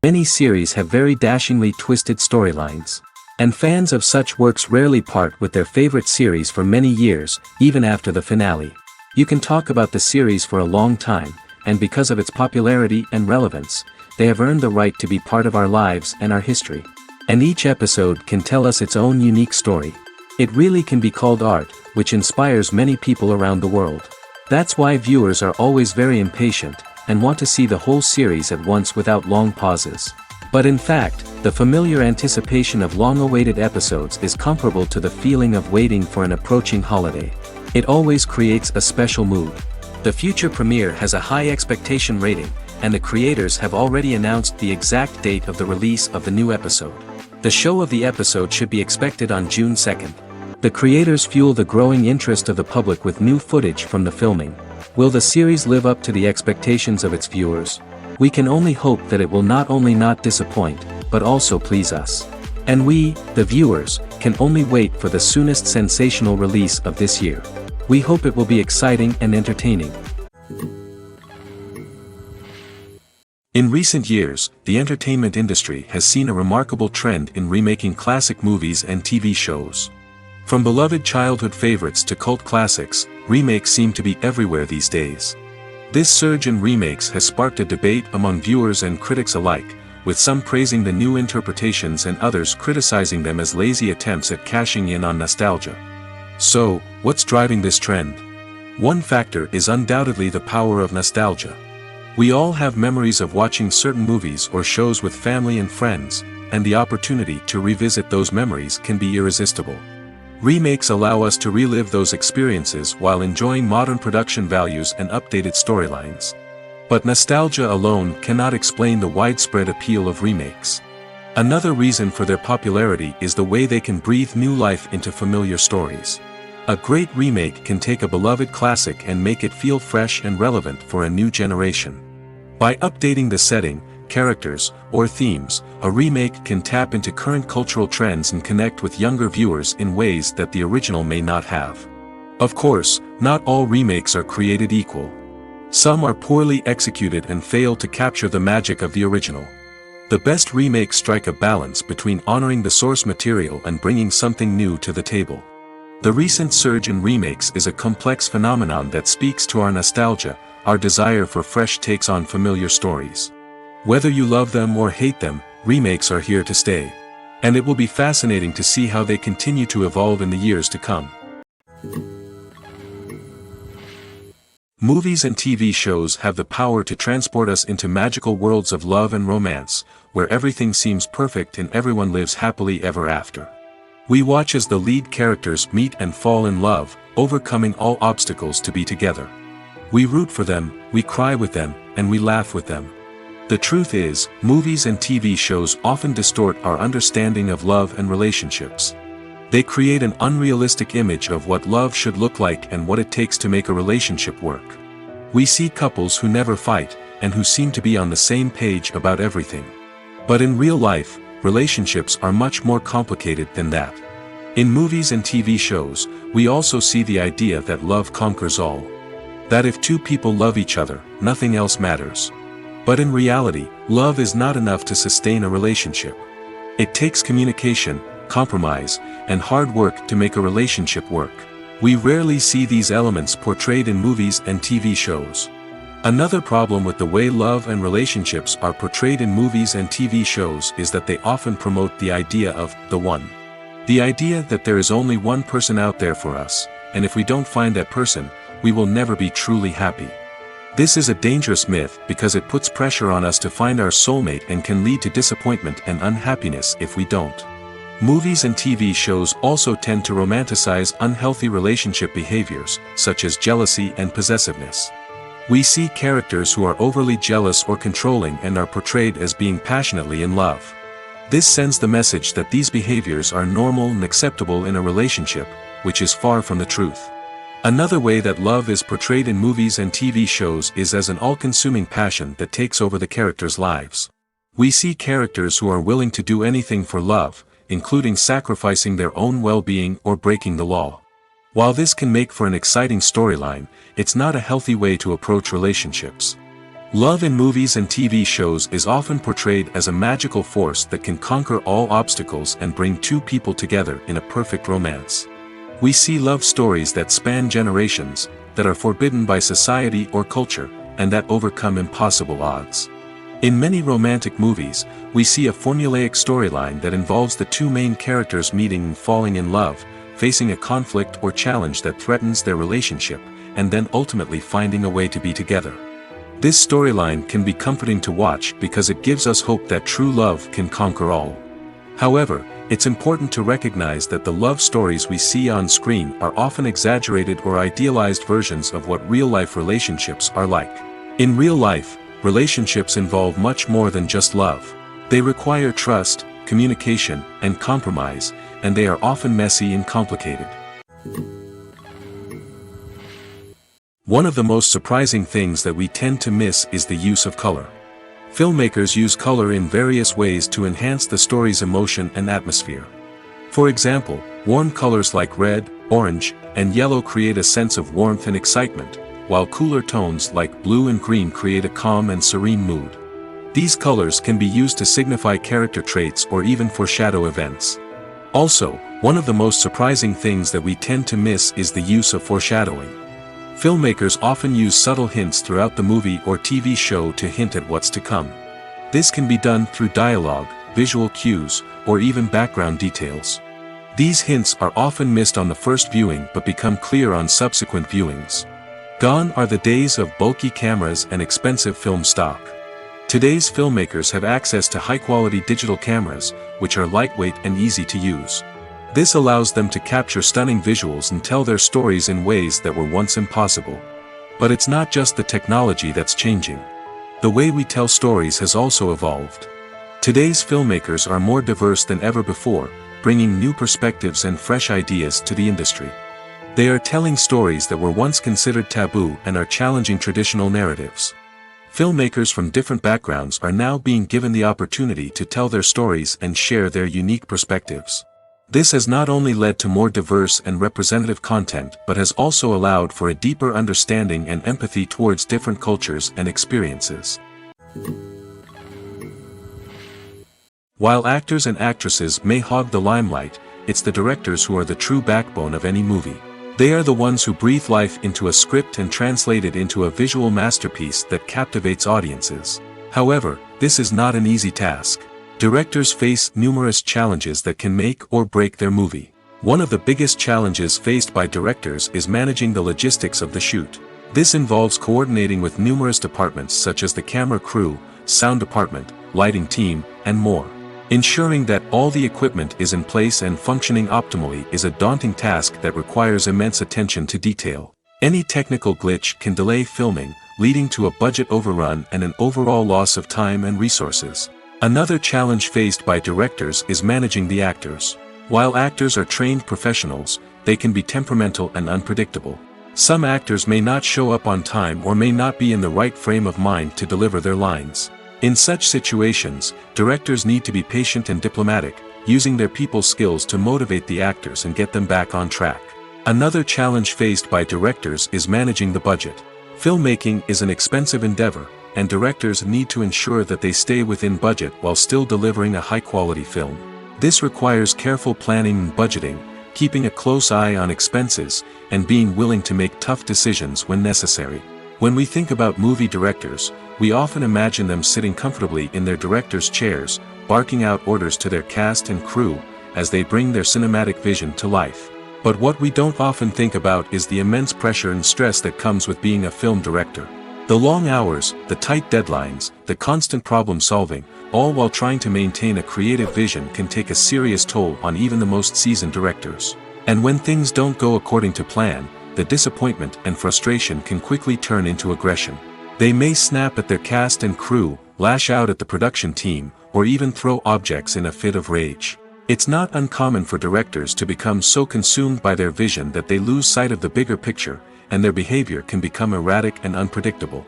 Many series have very dashingly twisted storylines. And fans of such works rarely part with their favorite series for many years, even after the finale. You can talk about the series for a long time, and because of its popularity and relevance, they have earned the right to be part of our lives and our history. And each episode can tell us its own unique story. It really can be called art, which inspires many people around the world. That's why viewers are always very impatient, and want to see the whole series at once without long pauses. But in fact, the familiar anticipation of long-awaited episodes is comparable to the feeling of waiting for an approaching holiday. It always creates a special mood. The future premiere has a high expectation rating, and the creators have already announced the exact date of the release of the new episode. The show of the episode should be expected on June 2nd. The creators fuel the growing interest of the public with new footage from the filming. Will the series live up to the expectations of its viewers? We can only hope that it will not only not disappoint, but also please us. And we, the viewers, can only wait for the soonest sensational release of this year. We hope it will be exciting and entertaining. In recent years, the entertainment industry has seen a remarkable trend in remaking classic movies and TV shows. From beloved childhood favorites to cult classics, remakes seem to be everywhere these days. This surge in remakes has sparked a debate among viewers and critics alike, with some praising the new interpretations and others criticizing them as lazy attempts at cashing in on nostalgia. So, what's driving this trend? One factor is undoubtedly the power of nostalgia. We all have memories of watching certain movies or shows with family and friends, and the opportunity to revisit those memories can be irresistible. Remakes allow us to relive those experiences while enjoying modern production values and updated storylines. But nostalgia alone cannot explain the widespread appeal of remakes. Another reason for their popularity is the way they can breathe new life into familiar stories. A great remake can take a beloved classic and make it feel fresh and relevant for a new generation. By updating the setting, characters, or themes, a remake can tap into current cultural trends and connect with younger viewers in ways that the original may not have. Of course, not all remakes are created equal. Some are poorly executed and fail to capture the magic of the original. The best remakes strike a balance between honoring the source material and bringing something new to the table. The recent surge in remakes is a complex phenomenon that speaks to our nostalgia, our desire for fresh takes on familiar stories. Whether you love them or hate them, remakes are here to stay. And it will be fascinating to see how they continue to evolve in the years to come. Movies and TV shows have the power to transport us into magical worlds of love and romance, where everything seems perfect and everyone lives happily ever after. We watch as the lead characters meet and fall in love, overcoming all obstacles to be together. We root for them, we cry with them, and we laugh with them. The truth is, movies and TV shows often distort our understanding of love and relationships. They create an unrealistic image of what love should look like and what it takes to make a relationship work. We see couples who never fight, and who seem to be on the same page about everything. But in real life, relationships are much more complicated than that. In movies and TV shows, we also see the idea that love conquers all. That if two people love each other, nothing else matters. But in reality, love is not enough to sustain a relationship. It takes communication, compromise, and hard work to make a relationship work. We rarely see these elements portrayed in movies and TV shows. Another problem with the way love and relationships are portrayed in movies and TV shows is that they often promote the idea of the one. The idea that there is only one person out there for us, and if we don't find that person, we will never be truly happy. This is a dangerous myth because it puts pressure on us to find our soulmate and can lead to disappointment and unhappiness if we don't. Movies and TV shows also tend to romanticize unhealthy relationship behaviors, such as jealousy and possessiveness. We see characters who are overly jealous or controlling and are portrayed as being passionately in love. This sends the message that these behaviors are normal and acceptable in a relationship, which is far from the truth. Another way that love is portrayed in movies and TV shows is as an all-consuming passion that takes over the characters' lives. We see characters who are willing to do anything for love, including sacrificing their own well-being or breaking the law. While this can make for an exciting storyline, it's not a healthy way to approach relationships. Love in movies and TV shows is often portrayed as a magical force that can conquer all obstacles and bring two people together in a perfect romance. We see love stories that span generations, that are forbidden by society or culture, and that overcome impossible odds. In many romantic movies, we see a formulaic storyline that involves the two main characters meeting and falling in love, facing a conflict or challenge that threatens their relationship, and then ultimately finding a way to be together. This storyline can be comforting to watch because it gives us hope that true love can conquer all. However, it's important to recognize that the love stories we see on screen are often exaggerated or idealized versions of what real-life relationships are like. In real life, relationships involve much more than just love. They require trust, communication, and compromise, and they are often messy and complicated. One of the most surprising things that we tend to miss is the use of color. Filmmakers use color in various ways to enhance the story's emotion and atmosphere. For example, warm colors like red, orange, and yellow create a sense of warmth and excitement, while cooler tones like blue and green create a calm and serene mood. These colors can be used to signify character traits or even foreshadow events. Also, one of the most surprising things that we tend to miss is the use of foreshadowing. Filmmakers often use subtle hints throughout the movie or TV show to hint at what's to come. This can be done through dialogue, visual cues, or even background details. These hints are often missed on the first viewing but become clear on subsequent viewings. Gone are the days of bulky cameras and expensive film stock. Today's filmmakers have access to high-quality digital cameras, which are lightweight and easy to use. This allows them to capture stunning visuals and tell their stories in ways that were once impossible. But it's not just the technology that's changing. The way we tell stories has also evolved. Today's filmmakers are more diverse than ever before, bringing new perspectives and fresh ideas to the industry. They are telling stories that were once considered taboo and are challenging traditional narratives. Filmmakers from different backgrounds are now being given the opportunity to tell their stories and share their unique perspectives. This has not only led to more diverse and representative content but has also allowed for a deeper understanding and empathy towards different cultures and experiences. While actors and actresses may hog the limelight, it's the directors who are the true backbone of any movie. They are the ones who breathe life into a script and translate it into a visual masterpiece that captivates audiences. However, this is not an easy task. Directors face numerous challenges that can make or break their movie. One of the biggest challenges faced by directors is managing the logistics of the shoot. This involves coordinating with numerous departments such as the camera crew, sound department, lighting team, and more. Ensuring that all the equipment is in place and functioning optimally is a daunting task that requires immense attention to detail. Any technical glitch can delay filming, leading to a budget overrun and an overall loss of time and resources. Another challenge faced by directors is managing the actors. While actors are trained professionals, they can be temperamental and unpredictable. Some actors may not show up on time or may not be in the right frame of mind to deliver their lines. In such situations, directors need to be patient and diplomatic, using their people skills to motivate the actors and get them back on track. Another challenge faced by directors is managing the budget. Filmmaking is an expensive endeavor, and directors need to ensure that they stay within budget while still delivering a high-quality film. This requires careful planning and budgeting, keeping a close eye on expenses, and being willing to make tough decisions when necessary. When we think about movie directors, we often imagine them sitting comfortably in their director's chairs, barking out orders to their cast and crew, as they bring their cinematic vision to life. But what we don't often think about is the immense pressure and stress that comes with being a film director. The long hours, the tight deadlines, the constant problem solving, all while trying to maintain a creative vision can take a serious toll on even the most seasoned directors. And when things don't go according to plan, the disappointment and frustration can quickly turn into aggression. They may snap at their cast and crew, lash out at the production team, or even throw objects in a fit of rage. It's not uncommon for directors to become so consumed by their vision that they lose sight of the bigger picture, and their behavior can become erratic and unpredictable.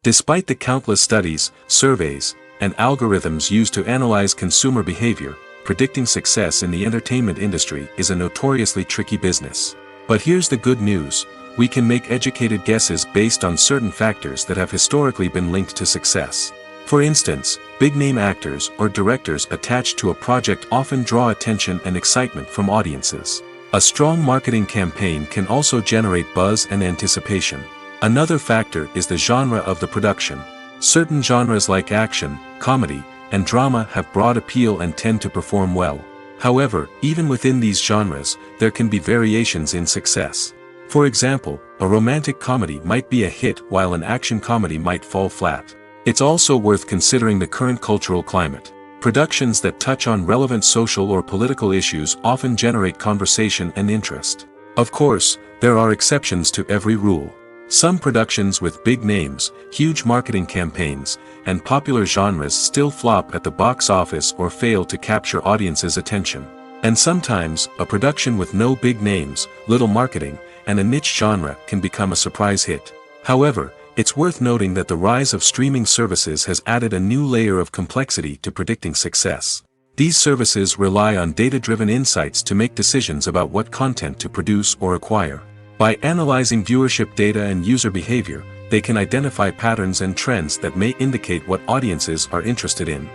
Despite the countless studies, surveys, and algorithms used to analyze consumer behavior, predicting success in the entertainment industry is a notoriously tricky business. But here's the good news: we can make educated guesses based on certain factors that have historically been linked to success. For instance, big-name actors or directors attached to a project often draw attention and excitement from audiences. A strong marketing campaign can also generate buzz and anticipation. Another factor is the genre of the production. Certain genres like action, comedy, and drama have broad appeal and tend to perform well. However, even within these genres, there can be variations in success. For example, a romantic comedy might be a hit while an action comedy might fall flat. It's also worth considering the current cultural climate. Productions that touch on relevant social or political issues often generate conversation and interest. Of course, there are exceptions to every rule. Some productions with big names, huge marketing campaigns, and popular genres still flop at the box office or fail to capture audiences' attention. And sometimes, a production with no big names, little marketing, and a niche genre can become a surprise hit. However, it's worth noting that the rise of streaming services has added a new layer of complexity to predicting success. These services rely on data-driven insights to make decisions about what content to produce or acquire. By analyzing viewership data and user behavior, they can identify patterns and trends that may indicate what audiences are interested in.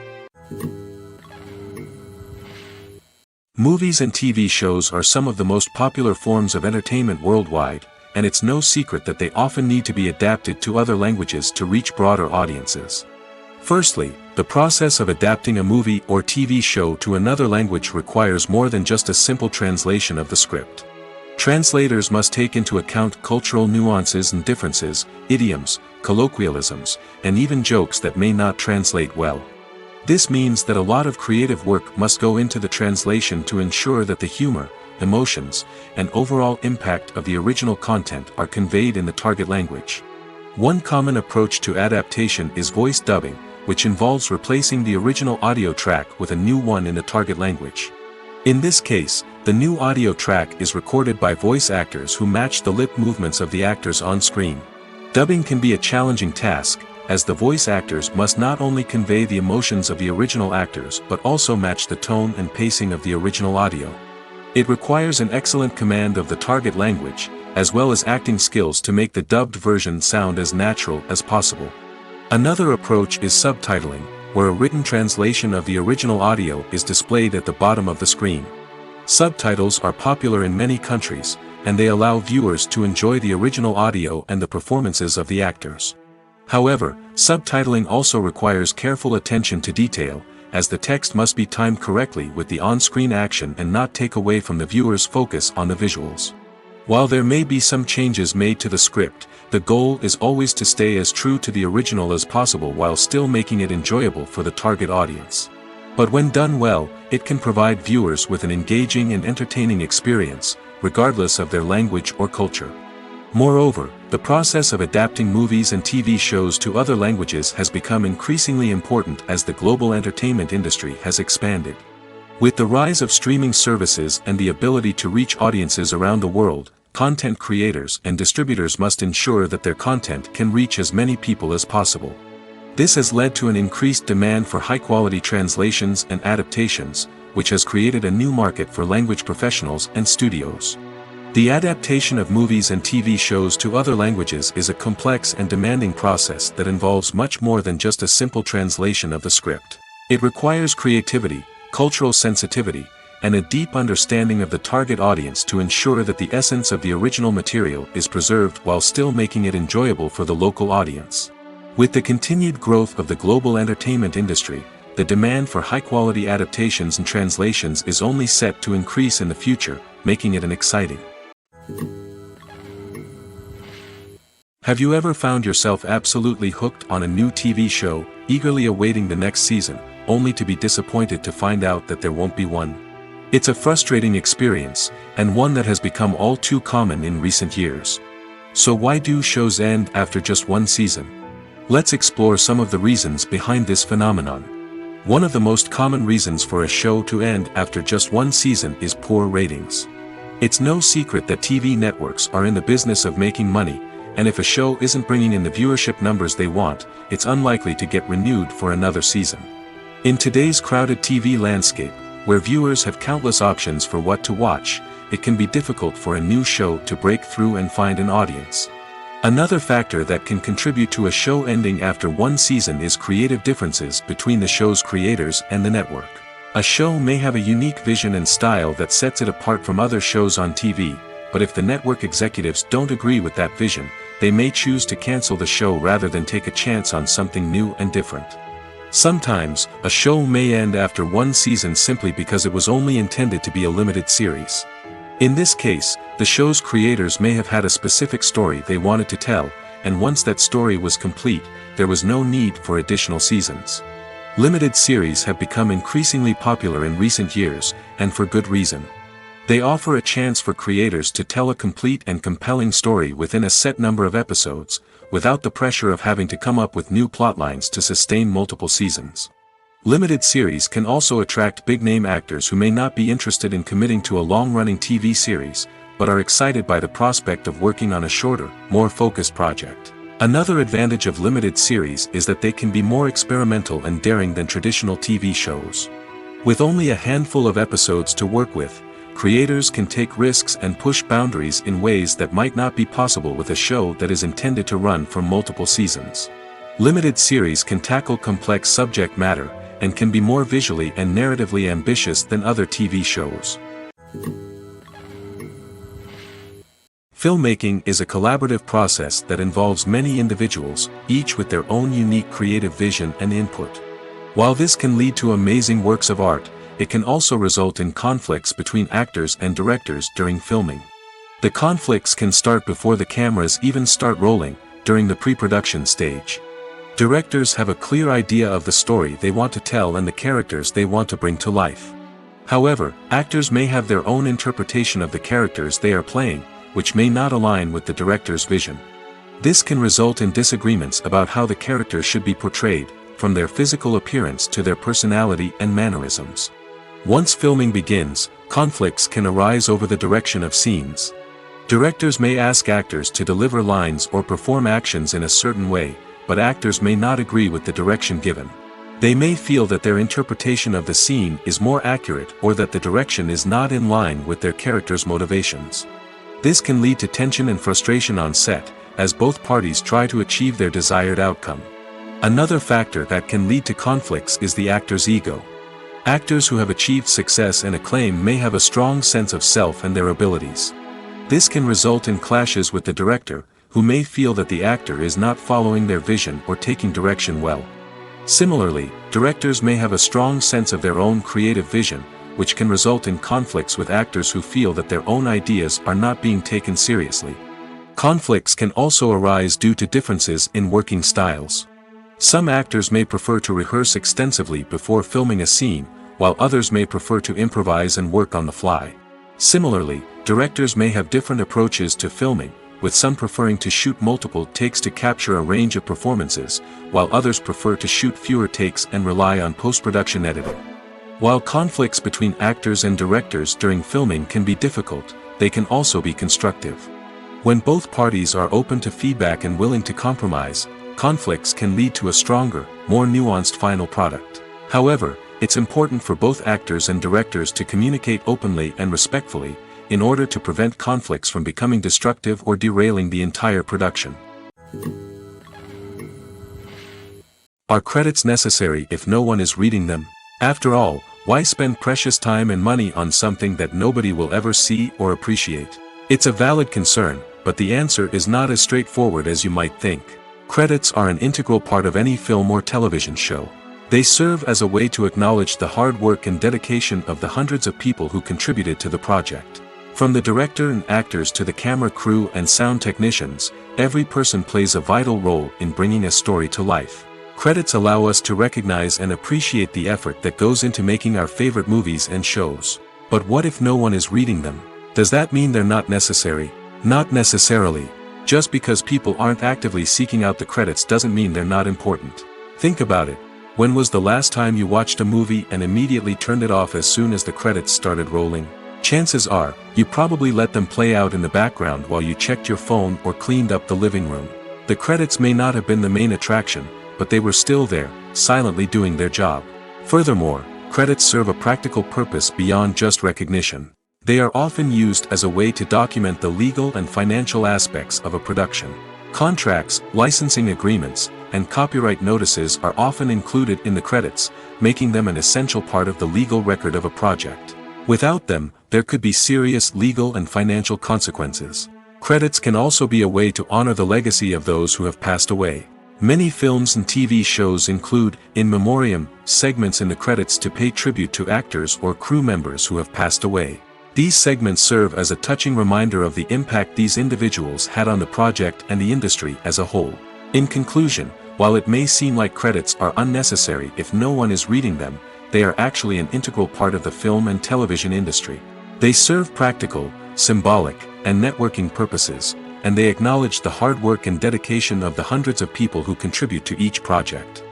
Movies and TV shows are some of the most popular forms of entertainment worldwide, and it's no secret that they often need to be adapted to other languages to reach broader audiences. Firstly, the process of adapting a movie or TV show to another language requires more than just a simple translation of the script. Translators must take into account cultural nuances and differences, idioms, colloquialisms, and even jokes that may not translate well. This means that a lot of creative work must go into the translation to ensure that the humor, emotions, and overall impact of the original content are conveyed in the target language. One common approach to adaptation is voice dubbing, which involves replacing the original audio track with a new one in the target language. In this case, the new audio track is recorded by voice actors who match the lip movements of the actors on screen. Dubbing can be a challenging task, as the voice actors must not only convey the emotions of the original actors but also match the tone and pacing of the original audio. It requires an excellent command of the target language, as well as acting skills to make the dubbed version sound as natural as possible. Another approach is subtitling, where a written translation of the original audio is displayed at the bottom of the screen. Subtitles are popular in many countries, and they allow viewers to enjoy the original audio and the performances of the actors. However, subtitling also requires careful attention to detail, as the text must be timed correctly with the on-screen action and not take away from the viewer's focus on the visuals. While there may be some changes made to the script, the goal is always to stay as true to the original as possible while still making it enjoyable for the target audience. But when done well, it can provide viewers with an engaging and entertaining experience, regardless of their language or culture. Moreover, the process of adapting movies and TV shows to other languages has become increasingly important as the global entertainment industry has expanded. With the rise of streaming services and the ability to reach audiences around the world, content creators and distributors must ensure that their content can reach as many people as possible. This has led to an increased demand for high-quality translations and adaptations, which has created a new market for language professionals and studios. The adaptation of movies and TV shows to other languages is a complex and demanding process that involves much more than just a simple translation of the script. It requires creativity, cultural sensitivity, and a deep understanding of the target audience to ensure that the essence of the original material is preserved while still making it enjoyable for the local audience. With the continued growth of the global entertainment industry, the demand for high-quality adaptations and translations is only set to increase in the future, making it an exciting. Have you ever found yourself absolutely hooked on a new TV show, eagerly awaiting the next season, only to be disappointed to find out that there won't be one? It's a frustrating experience, and one that has become all too common in recent years. So why do shows end after just one season? Let's explore some of the reasons behind this phenomenon. One of the most common reasons for a show to end after just one season is poor ratings. It's no secret that TV networks are in the business of making money, and if a show isn't bringing in the viewership numbers they want, it's unlikely to get renewed for another season. In today's crowded TV landscape, Where viewers have countless options for what to watch, it can be difficult for a new show to break through and find an audience. Another factor that can contribute to a show ending after one season is creative differences between the show's creators and the network. A show may have a unique vision and style that sets it apart from other shows on TV, but if the network executives don't agree with that vision, they may choose to cancel the show rather than take a chance on something new and different. Sometimes, a show may end after one season simply because it was only intended to be a limited series. In this case, the show's creators may have had a specific story they wanted to tell, and once that story was complete, there was no need for additional seasons. Limited series have become increasingly popular in recent years, and for good reason. They offer a chance for creators to tell a complete and compelling story within a set number of episodes, without the pressure of having to come up with new plotlines to sustain multiple seasons. Limited series can also attract big-name actors who may not be interested in committing to a long-running TV series, but are excited by the prospect of working on a shorter, more focused project. Another advantage of limited series is that they can be more experimental and daring than traditional TV shows. With only a handful of episodes to work with, creators can take risks and push boundaries in ways that might not be possible with a show that is intended to run for multiple seasons. Limited series can tackle complex subject matter, and can be more visually and narratively ambitious than other TV shows. Filmmaking is a collaborative process that involves many individuals, each with their own unique creative vision and input. While this can lead to amazing works of art, it can also result in conflicts between actors and directors during filming. The conflicts can start before the cameras even start rolling, during the pre-production stage. Directors have a clear idea of the story they want to tell and the characters they want to bring to life. However, actors may have their own interpretation of the characters they are playing, which may not align with the director's vision. This can result in disagreements about how the characters should be portrayed, from their physical appearance to their personality and mannerisms. Once filming begins, conflicts can arise over the direction of scenes. Directors may ask actors to deliver lines or perform actions in a certain way, but actors may not agree with the direction given. They may feel that their interpretation of the scene is more accurate or that the direction is not in line with their character's motivations. This can lead to tension and frustration on set, as both parties try to achieve their desired outcome. Another factor that can lead to conflicts is the actor's ego. Actors who have achieved success and acclaim may have a strong sense of self and their abilities. This can result in clashes with the director, who may feel that the actor is not following their vision or taking direction well. Similarly, directors may have a strong sense of their own creative vision, which can result in conflicts with actors who feel that their own ideas are not being taken seriously. Conflicts can also arise due to differences in working styles. Some actors may prefer to rehearse extensively before filming a scene, while others may prefer to improvise and work on the fly. Similarly, directors may have different approaches to filming, with some preferring to shoot multiple takes to capture a range of performances, while others prefer to shoot fewer takes and rely on post-production editing. While conflicts between actors and directors during filming can be difficult, they can also be constructive. When both parties are open to feedback and willing to compromise, conflicts can lead to a stronger, more nuanced final product. However, it's important for both actors and directors to communicate openly and respectfully, in order to prevent conflicts from becoming destructive or derailing the entire production. Are credits necessary if no one is reading them? After all, why spend precious time and money on something that nobody will ever see or appreciate? It's a valid concern, but the answer is not as straightforward as you might think. Credits are an integral part of any film or television show. They serve as a way to acknowledge the hard work and dedication of the hundreds of people who contributed to the project. From the director and actors to the camera crew and sound technicians, every person plays a vital role in bringing a story to life. Credits allow us to recognize and appreciate the effort that goes into making our favorite movies and shows. But what if no one is reading them? Does that mean they're not necessary? Not necessarily. Just because people aren't actively seeking out the credits doesn't mean they're not important. Think about it. When was the last time you watched a movie and immediately turned it off as soon as the credits started rolling? Chances are, you probably let them play out in the background while you checked your phone or cleaned up the living room. The credits may not have been the main attraction, but they were still there, silently doing their job. Furthermore, credits serve a practical purpose beyond just recognition. They are often used as a way to document the legal and financial aspects of a production. Contracts, licensing agreements, and copyright notices are often included in the credits, making them an essential part of the legal record of a project. Without them, there could be serious legal and financial consequences. Credits can also be a way to honor the legacy of those who have passed away. Many films and TV shows include, in memoriam, segments in the credits to pay tribute to actors or crew members who have passed away. These segments serve as a touching reminder of the impact these individuals had on the project and the industry as a whole. In conclusion, while it may seem like credits are unnecessary if no one is reading them, they are actually an integral part of the film and television industry. They serve practical, symbolic, and networking purposes, and they acknowledge the hard work and dedication of the hundreds of people who contribute to each project.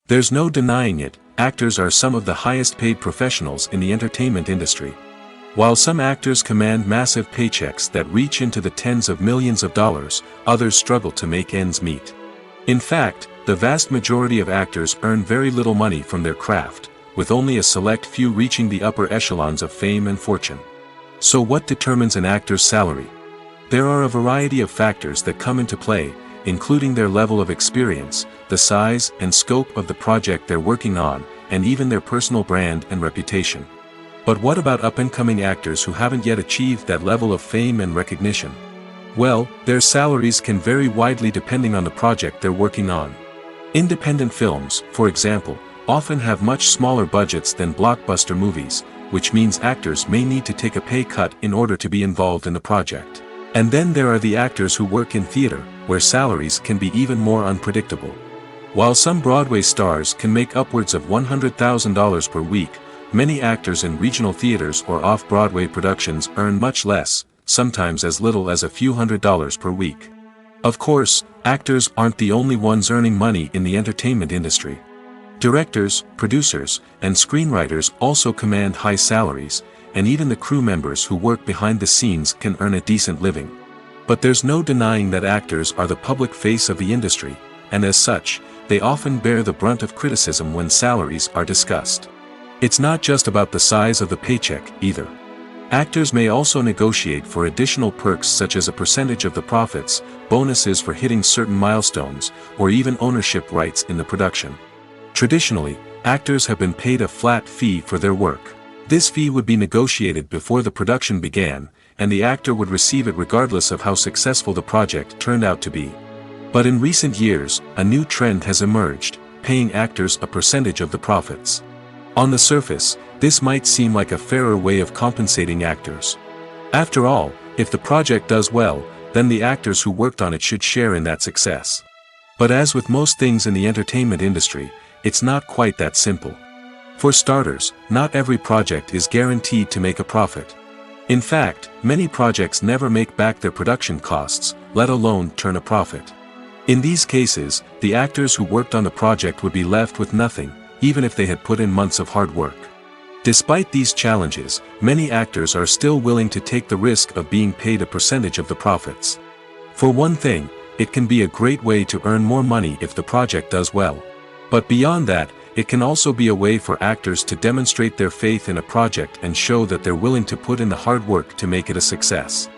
There's no denying it, actors are some of the highest paid professionals in the entertainment industry. While some actors command massive paychecks that reach into the tens of millions of dollars, others struggle to make ends meet. In fact, the vast majority of actors earn very little money from their craft, with only a select few reaching the upper echelons of fame and fortune. So what determines an actor's salary? There are a variety of factors that come into play, including their level of experience, the size and scope of the project they're working on, and even their personal brand and reputation. But what about up-and-coming actors who haven't yet achieved that level of fame and recognition? Well, their salaries can vary widely depending on the project they're working on. Independent films, for example, often have much smaller budgets than blockbuster movies, which means actors may need to take a pay cut in order to be involved in the project. And then there are the actors who work in theater, where salaries can be even more unpredictable. While some Broadway stars can make upwards of $100,000 per week, many actors in regional theaters or off-Broadway productions earn much less, sometimes as little as a few $100s per week. Of course, actors aren't the only ones earning money in the entertainment industry. Directors, producers, and screenwriters also command high salaries, and even the crew members who work behind the scenes can earn a decent living. But there's no denying that actors are the public face of the industry, and as such, they often bear the brunt of criticism when salaries are discussed. It's not just about the size of the paycheck, either. Actors may also negotiate for additional perks such as a percentage of the profits, bonuses for hitting certain milestones, or even ownership rights in the production. Traditionally, actors have been paid a flat fee for their work. This fee would be negotiated before the production began, and the actor would receive it regardless of how successful the project turned out to be. But in recent years, a new trend has emerged, paying actors a percentage of the profits. On the surface, this might seem like a fairer way of compensating actors. After all, if the project does well, then the actors who worked on it should share in that success. But as with most things in the entertainment industry, it's not quite that simple. For starters, not every project is guaranteed to make a profit. In fact, many projects never make back their production costs, let alone turn a profit. In these cases, the actors who worked on the project would be left with nothing, even if they had put in months of hard work. Despite these challenges, many actors are still willing to take the risk of being paid a percentage of the profits. For one thing, it can be a great way to earn more money if the project does well. But beyond that, it can also be a way for actors to demonstrate their faith in a project and show that they're willing to put in the hard work to make it a success.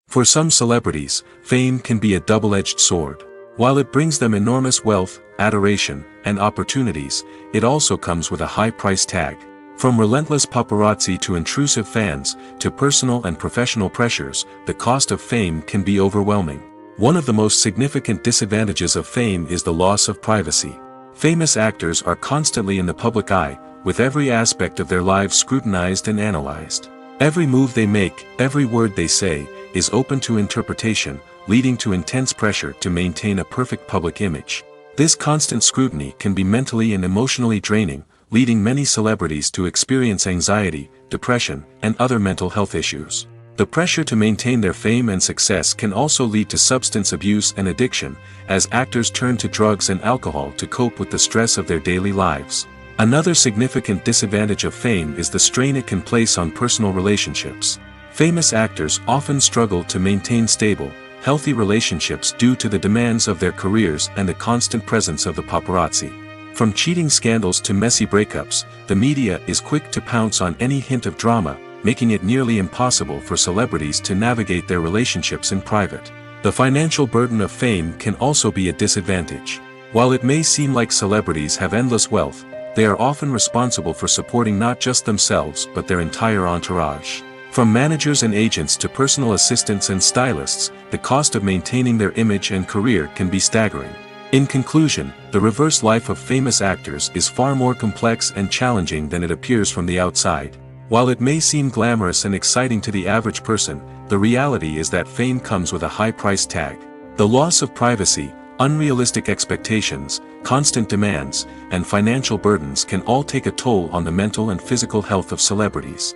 For some celebrities, fame can be a double-edged sword. While it brings them enormous wealth, adoration, and opportunities, it also comes with a high price tag. From relentless paparazzi to intrusive fans, to personal and professional pressures, the cost of fame can be overwhelming. One of the most significant disadvantages of fame is the loss of privacy. Famous actors are constantly in the public eye, with every aspect of their lives scrutinized and analyzed. Every move they make, every word they say, is open to interpretation, leading to intense pressure to maintain a perfect public image. This constant scrutiny can be mentally and emotionally draining, leading many celebrities to experience anxiety, depression, and other mental health issues. The pressure to maintain their fame and success can also lead to substance abuse and addiction, as actors turn to drugs and alcohol to cope with the stress of their daily lives. Another significant disadvantage of fame is the strain it can place on personal relationships. Famous actors often struggle to maintain stable, healthy relationships due to the demands of their careers and the constant presence of the paparazzi. From cheating scandals to messy breakups, the media is quick to pounce on any hint of drama, making it nearly impossible for celebrities to navigate their relationships in private. The financial burden of fame can also be a disadvantage. While it may seem like celebrities have endless wealth, they are often responsible for supporting not just themselves but their entire entourage. From managers and agents to personal assistants and stylists, the cost of maintaining their image and career can be staggering. In conclusion, the reverse life of famous actors is far more complex and challenging than it appears from the outside. While it may seem glamorous and exciting to the average person, the reality is that fame comes with a high price tag. The loss of privacy, unrealistic expectations, constant demands, and financial burdens can all take a toll on the mental and physical health of celebrities.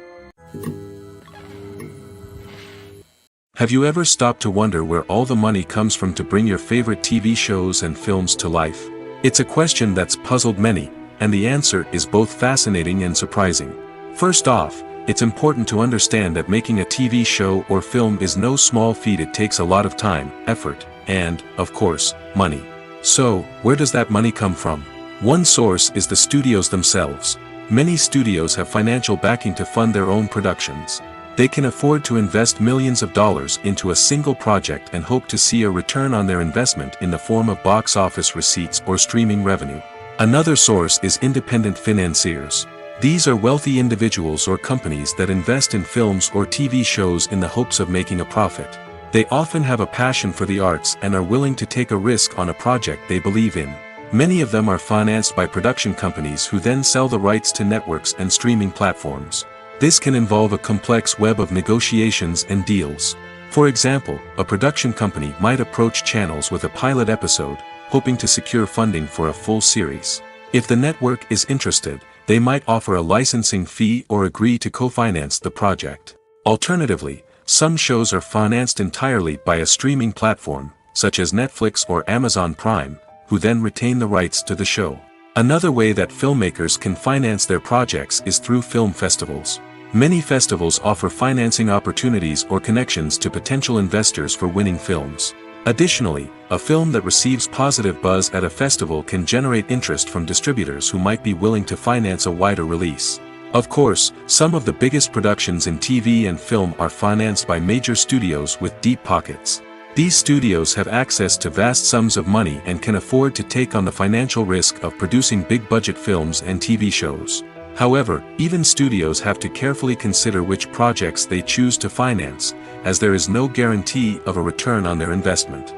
Have you ever stopped to wonder where all the money comes from to bring your favorite TV shows and films to life? It's a question that's puzzled many, and the answer is both fascinating and surprising. First off, it's important to understand that making a TV show or film is no small feat. It takes a lot of time, effort, and, of course, money. So, where does that money come from? One source is the studios themselves. Many studios have financial backing to fund their own productions. They can afford to invest millions of dollars into a single project and hope to see a return on their investment in the form of box office receipts or streaming revenue. Another source is independent financiers. These are wealthy individuals or companies that invest in films or TV shows in the hopes of making a profit. They often have a passion for the arts and are willing to take a risk on a project they believe in. Many of them are financed by production companies who then sell the rights to networks and streaming platforms. This can involve a complex web of negotiations and deals. For example, a production company might approach channels with a pilot episode, hoping to secure funding for a full series. If the network is interested, they might offer a licensing fee or agree to co-finance the project. Alternatively, some shows are financed entirely by a streaming platform, such as Netflix or Amazon Prime, who then retain the rights to the show. Another way that filmmakers can finance their projects is through film festivals. Many festivals offer financing opportunities or connections to potential investors for winning films. Additionally, a film that receives positive buzz at a festival can generate interest from distributors who might be willing to finance a wider release. Of course, some of the biggest productions in TV and film are financed by major studios with deep pockets. These studios have access to vast sums of money and can afford to take on the financial risk of producing big-budget films and TV shows. However, even studios have to carefully consider which projects they choose to finance, as there is no guarantee of a return on their investment.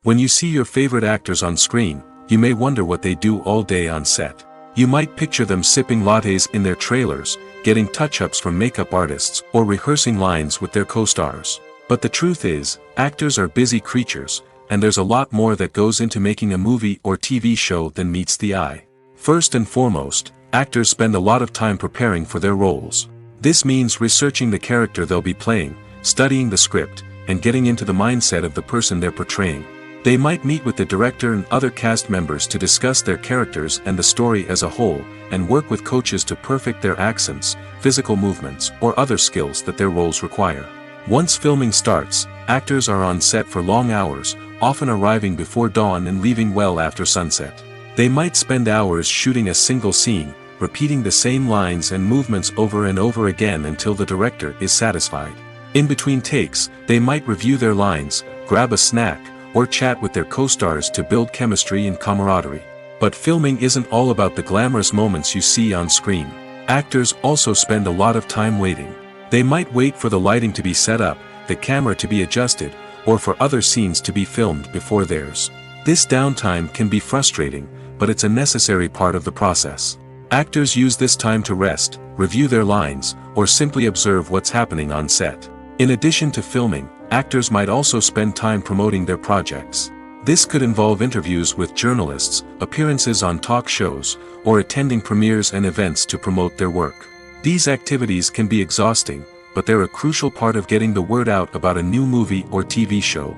When you see your favorite actors on screen, you may wonder what they do all day on set. You might picture them sipping lattes in their trailers, getting touch-ups from makeup artists, or rehearsing lines with their co-stars. But the truth is, actors are busy creatures, and there's a lot more that goes into making a movie or TV show than meets the eye. First and foremost, actors spend a lot of time preparing for their roles. This means researching the character they'll be playing, studying the script, and getting into the mindset of the person they're portraying. They might meet with the director and other cast members to discuss their characters and the story as a whole, and work with coaches to perfect their accents, physical movements, or other skills that their roles require. Once filming starts, actors are on set for long hours, often arriving before dawn and leaving well after sunset. They might spend hours shooting a single scene, repeating the same lines and movements over and over again until the director is satisfied. In between takes, they might review their lines, grab a snack, or chat with their co-stars to build chemistry and camaraderie. But filming isn't all about the glamorous moments you see on screen. Actors also spend a lot of time waiting. They might wait for the lighting to be set up, the camera to be adjusted, or for other scenes to be filmed before theirs. This downtime can be frustrating, but it's a necessary part of the process. Actors use this time to rest, review their lines, or simply observe what's happening on set. In addition to filming, actors might also spend time promoting their projects. This could involve interviews with journalists, appearances on talk shows, or attending premieres and events to promote their work. These activities can be exhausting, but they're a crucial part of getting the word out about a new movie or TV show.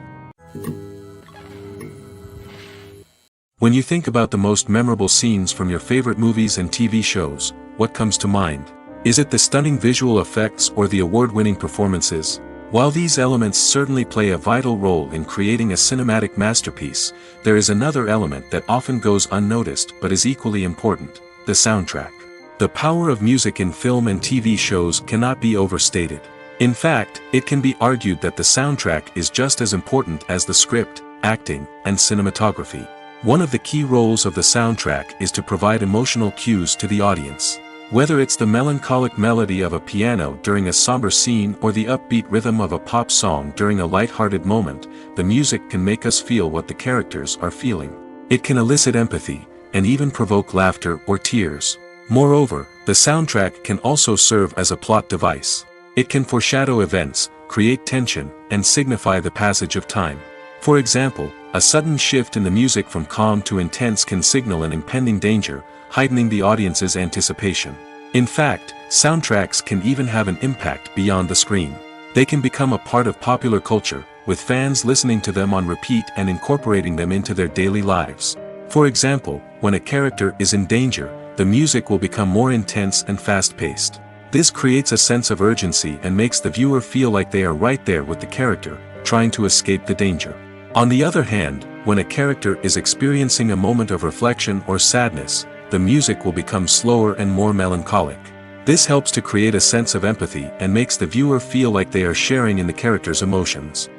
When you think about the most memorable scenes from your favorite movies and TV shows, what comes to mind? Is it the stunning visual effects or the award-winning performances? While these elements certainly play a vital role in creating a cinematic masterpiece, there is another element that often goes unnoticed but is equally important: the soundtrack. The power of music in film and TV shows cannot be overstated. In fact, it can be argued that the soundtrack is just as important as the script, acting, and cinematography. One of the key roles of the soundtrack is to provide emotional cues to the audience. Whether it's the melancholic melody of a piano during a somber scene or the upbeat rhythm of a pop song during a light-hearted moment, the music can make us feel what the characters are feeling. It can elicit empathy, and even provoke laughter or tears. Moreover, the soundtrack can also serve as a plot device. It can foreshadow events, create tension, and signify the passage of time. For example, a sudden shift in the music from calm to intense can signal an impending danger, heightening the audience's anticipation. In fact, soundtracks can even have an impact beyond the screen. They can become a part of popular culture, with fans listening to them on repeat and incorporating them into their daily lives. For example, when a character is in danger, the music will become more intense and fast-paced. This creates a sense of urgency and makes the viewer feel like they are right there with the character, trying to escape the danger. On the other hand, when a character is experiencing a moment of reflection or sadness, the music will become slower and more melancholic. This helps to create a sense of empathy and makes the viewer feel like they are sharing in the character's emotions.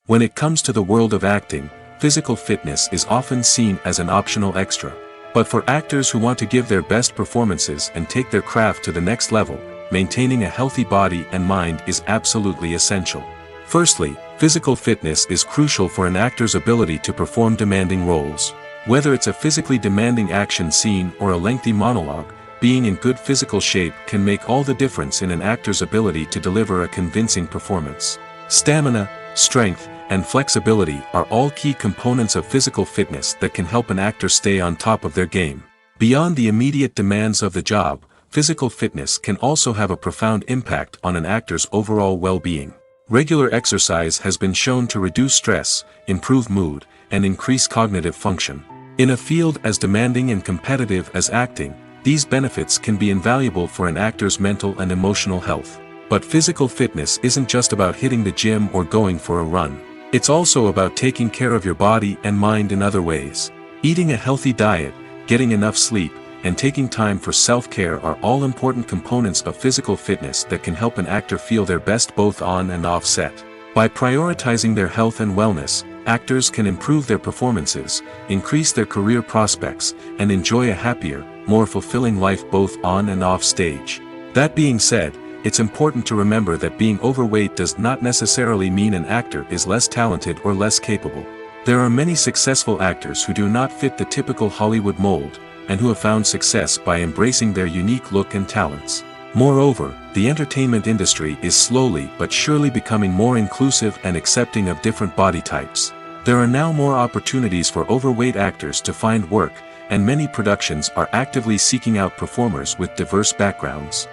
When it comes to the world of acting, physical fitness is often seen as an optional extra. But for actors who want to give their best performances and take their craft to the next level, maintaining a healthy body and mind is absolutely essential. Firstly, physical fitness is crucial for an actor's ability to perform demanding roles. Whether it's a physically demanding action scene or a lengthy monologue, being in good physical shape can make all the difference in an actor's ability to deliver a convincing performance. Stamina, strength, and flexibility are all key components of physical fitness that can help an actor stay on top of their game. Beyond the immediate demands of the job, physical fitness can also have a profound impact on an actor's overall well-being. Regular exercise has been shown to reduce stress, improve mood, and increase cognitive function. In a field as demanding and competitive as acting, these benefits can be invaluable for an actor's mental and emotional health. But physical fitness isn't just about hitting the gym or going for a run. It's also about taking care of your body and mind in other ways. Eating a healthy diet, getting enough sleep, and taking time for self-care are all important components of physical fitness that can help an actor feel their best both on and off set. By prioritizing their health and wellness, actors can improve their performances, increase their career prospects, and enjoy a happier, more fulfilling life both on and off stage. That being said, it's important to remember that being overweight does not necessarily mean an actor is less talented or less capable. There are many successful actors who do not fit the typical Hollywood mold, and who have found success by embracing their unique look and talents. Moreover, the entertainment industry is slowly but surely becoming more inclusive and accepting of different body types. There are now more opportunities for overweight actors to find work, and many productions are actively seeking out performers with diverse backgrounds.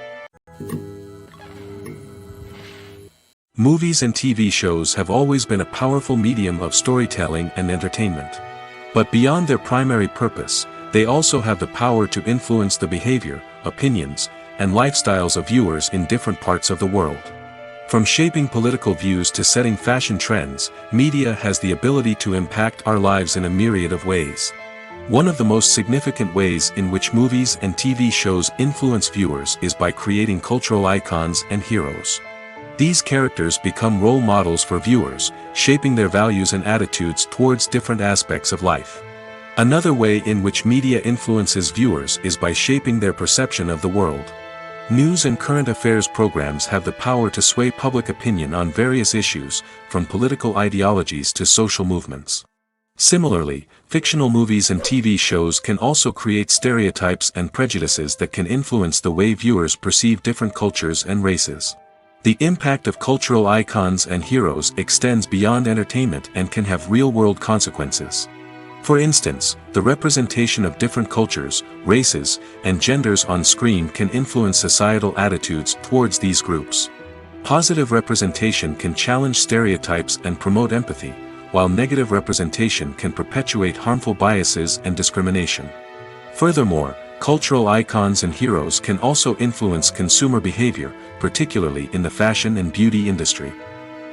Movies and TV shows have always been a powerful medium of storytelling and entertainment. But beyond their primary purpose, they also have the power to influence the behavior, opinions, and lifestyles of viewers in different parts of the world. From shaping political views to setting fashion trends, media has the ability to impact our lives in a myriad of ways. One of the most significant ways in which movies and TV shows influence viewers is by creating cultural icons and heroes. These characters become role models for viewers, shaping their values and attitudes towards different aspects of life. Another way in which media influences viewers is by shaping their perception of the world. News and current affairs programs have the power to sway public opinion on various issues, from political ideologies to social movements. Similarly, fictional movies and TV shows can also create stereotypes and prejudices that can influence the way viewers perceive different cultures and races. The impact of cultural icons and heroes extends beyond entertainment and can have real-world consequences. For instance, the representation of different cultures, races, and genders on screen can influence societal attitudes towards these groups. Positive representation can challenge stereotypes and promote empathy, while negative representation can perpetuate harmful biases and discrimination. Furthermore, cultural icons and heroes can also influence consumer behavior, particularly in the fashion and beauty industry.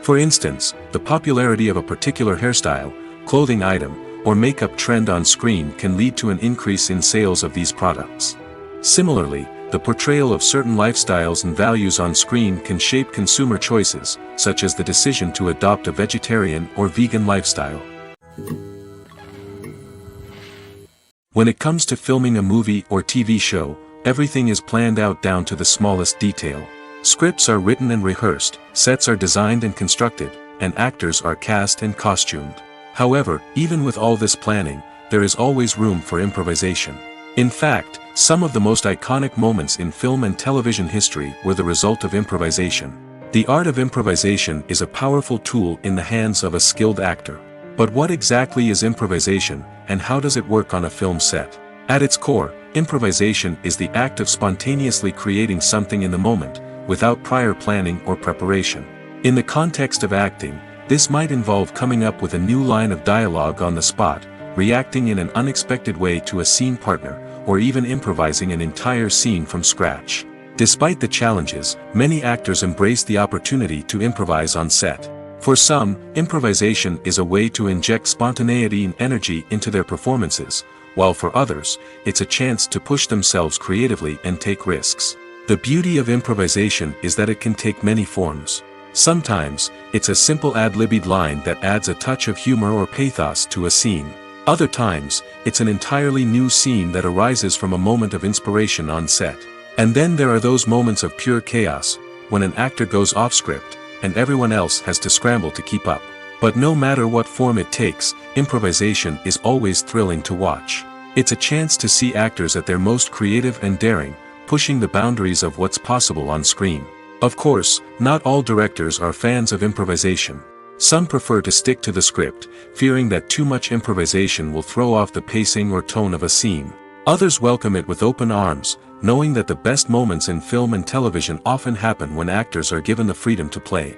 For instance, the popularity of a particular hairstyle, clothing item, or makeup trend on screen can lead to an increase in sales of these products. Similarly, the portrayal of certain lifestyles and values on screen can shape consumer choices, such as the decision to adopt a vegetarian or vegan lifestyle. When it comes to filming a movie or TV show, everything is planned out down to the smallest detail. Scripts are written and rehearsed, sets are designed and constructed, and actors are cast and costumed. However, even with all this planning, there is always room for improvisation. In fact, some of the most iconic moments in film and television history were the result of improvisation. The art of improvisation is a powerful tool in the hands of a skilled actor. But what exactly is improvisation, and how does it work on a film set? At its core, improvisation is the act of spontaneously creating something in the moment, without prior planning or preparation. In the context of acting, this might involve coming up with a new line of dialogue on the spot, reacting in an unexpected way to a scene partner, or even improvising an entire scene from scratch. Despite the challenges, many actors embrace the opportunity to improvise on set. For some, improvisation is a way to inject spontaneity and energy into their performances, while for others, it's a chance to push themselves creatively and take risks. The beauty of improvisation is that it can take many forms. Sometimes, it's a simple ad-libbed line that adds a touch of humor or pathos to a scene. Other times, it's an entirely new scene that arises from a moment of inspiration on set. And then there are those moments of pure chaos, when an actor goes off script, and everyone else has to scramble to keep up. But no matter what form it takes, improvisation is always thrilling to watch. It's a chance to see actors at their most creative and daring, pushing the boundaries of what's possible on screen. Of course, not all directors are fans of improvisation. Some prefer to stick to the script, fearing that too much improvisation will throw off the pacing or tone of a scene. Others welcome it with open arms, knowing that the best moments in film and television often happen when actors are given the freedom to play.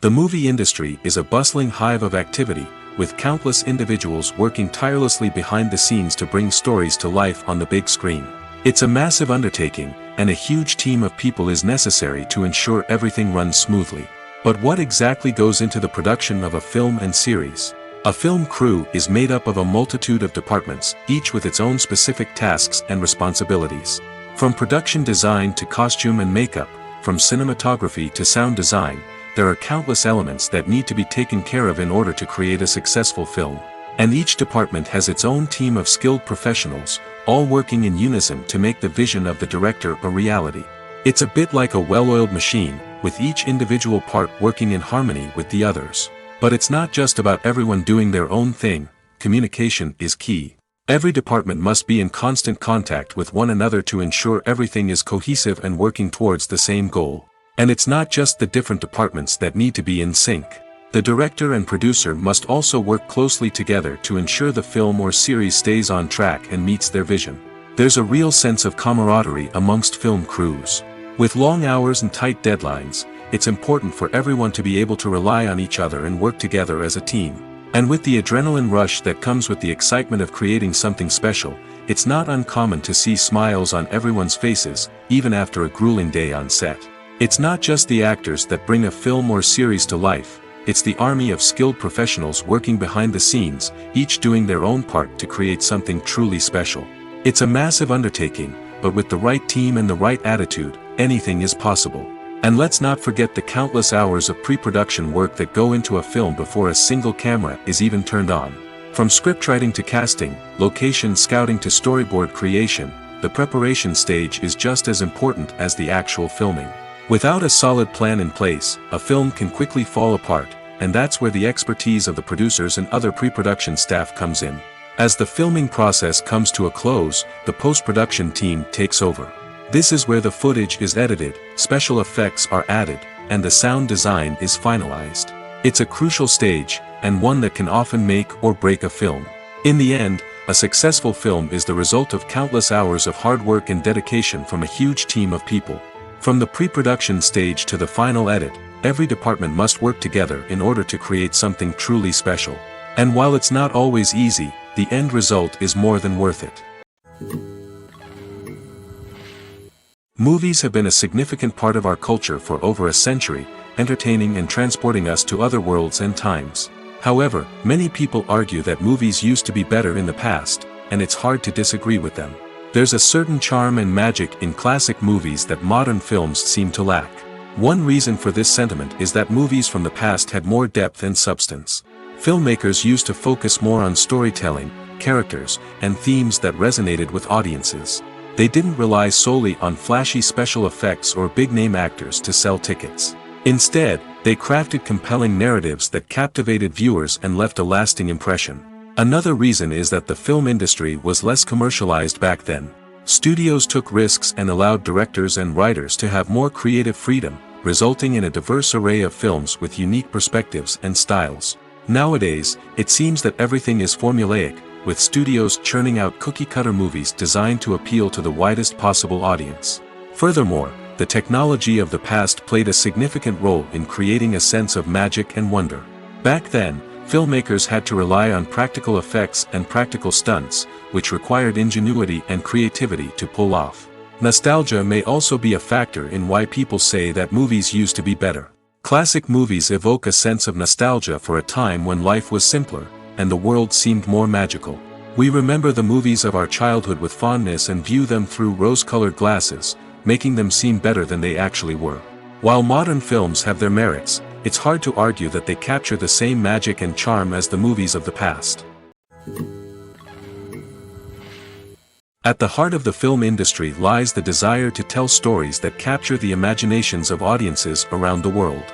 The movie industry is a bustling hive of activity, with countless individuals working tirelessly behind the scenes to bring stories to life on the big screen. It's a massive undertaking, and a huge team of people is necessary to ensure everything runs smoothly. But what exactly goes into the production of a film and series? A film crew is made up of a multitude of departments, each with its own specific tasks and responsibilities. From production design to costume and makeup, from cinematography to sound design, there are countless elements that need to be taken care of in order to create a successful film. And each department has its own team of skilled professionals, all working in unison to make the vision of the director a reality. It's a bit like a well-oiled machine, with each individual part working in harmony with the others. But it's not just about everyone doing their own thing, communication is key. Every department must be in constant contact with one another to ensure everything is cohesive and working towards the same goal. And it's not just the different departments that need to be in sync. The director and producer must also work closely together to ensure the film or series stays on track and meets their vision. There's a real sense of camaraderie amongst film crews. With long hours and tight deadlines, it's important for everyone to be able to rely on each other and work together as a team. And with the adrenaline rush that comes with the excitement of creating something special, it's not uncommon to see smiles on everyone's faces, even after a grueling day on set. It's not just the actors that bring a film or series to life, it's the army of skilled professionals working behind the scenes, each doing their own part to create something truly special. It's a massive undertaking, but with the right team and the right attitude, anything is possible. And let's not forget the countless hours of pre-production work that go into a film before a single camera is even turned on. From scriptwriting to casting, location scouting to storyboard creation, the preparation stage is just as important as the actual filming. Without a solid plan in place, a film can quickly fall apart, and that's where the expertise of the producers and other pre-production staff comes in. As the filming process comes to a close, the post-production team takes over. This is where the footage is edited, special effects are added, and the sound design is finalized. It's a crucial stage, and one that can often make or break a film. In the end, a successful film is the result of countless hours of hard work and dedication from a huge team of people. From the pre-production stage to the final edit, every department must work together in order to create something truly special. And while it's not always easy, the end result is more than worth it. Movies have been a significant part of our culture for over a century, entertaining and transporting us to other worlds and times. However, many people argue that movies used to be better in the past, and it's hard to disagree with them. There's a certain charm and magic in classic movies that modern films seem to lack. One reason for this sentiment is that movies from the past had more depth and substance. Filmmakers used to focus more on storytelling, characters, and themes that resonated with audiences. They didn't rely solely on flashy special effects or big-name actors to sell tickets. Instead, they crafted compelling narratives that captivated viewers and left a lasting impression. Another reason is that the film industry was less commercialized back then. Studios took risks and allowed directors and writers to have more creative freedom, resulting in a diverse array of films with unique perspectives and styles. Nowadays, it seems that everything is formulaic, with studios churning out cookie-cutter movies designed to appeal to the widest possible audience. Furthermore, the technology of the past played a significant role in creating a sense of magic and wonder. Back then, filmmakers had to rely on practical effects and practical stunts, which required ingenuity and creativity to pull off. Nostalgia may also be a factor in why people say that movies used to be better. Classic movies evoke a sense of nostalgia for a time when life was simpler, and the world seemed more magical. We remember the movies of our childhood with fondness and view them through rose-colored glasses, making them seem better than they actually were. While modern films have their merits, it's hard to argue that they capture the same magic and charm as the movies of the past. At the heart of the film industry lies the desire to tell stories that capture the imaginations of audiences around the world.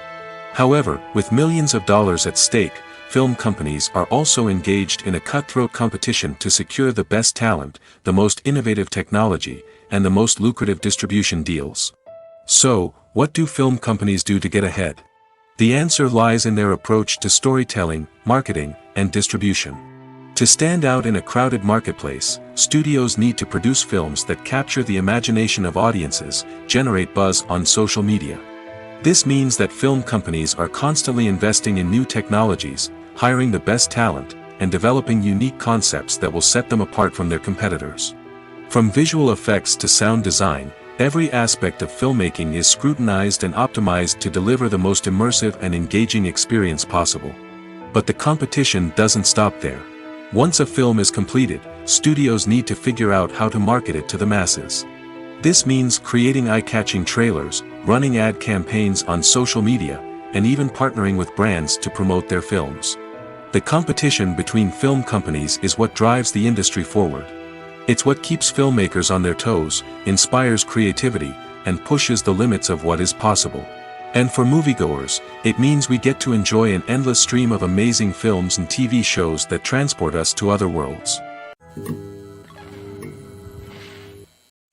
However, with millions of dollars at stake, film companies are also engaged in a cutthroat competition to secure the best talent, the most innovative technology, and the most lucrative distribution deals. So, what do film companies do to get ahead? The answer lies in their approach to storytelling, marketing, and distribution. To stand out in a crowded marketplace, studios need to produce films that capture the imagination of audiences, generate buzz on social media. This means that film companies are constantly investing in new technologies, hiring the best talent, and developing unique concepts that will set them apart from their competitors. From visual effects to sound design, every aspect of filmmaking is scrutinized and optimized to deliver the most immersive and engaging experience possible. But the competition doesn't stop there. Once a film is completed, studios need to figure out how to market it to the masses. This means creating eye-catching trailers, running ad campaigns on social media, and even partnering with brands to promote their films. The competition between film companies is what drives the industry forward. It's what keeps filmmakers on their toes, inspires creativity, and pushes the limits of what is possible. And for moviegoers, it means we get to enjoy an endless stream of amazing films and TV shows that transport us to other worlds.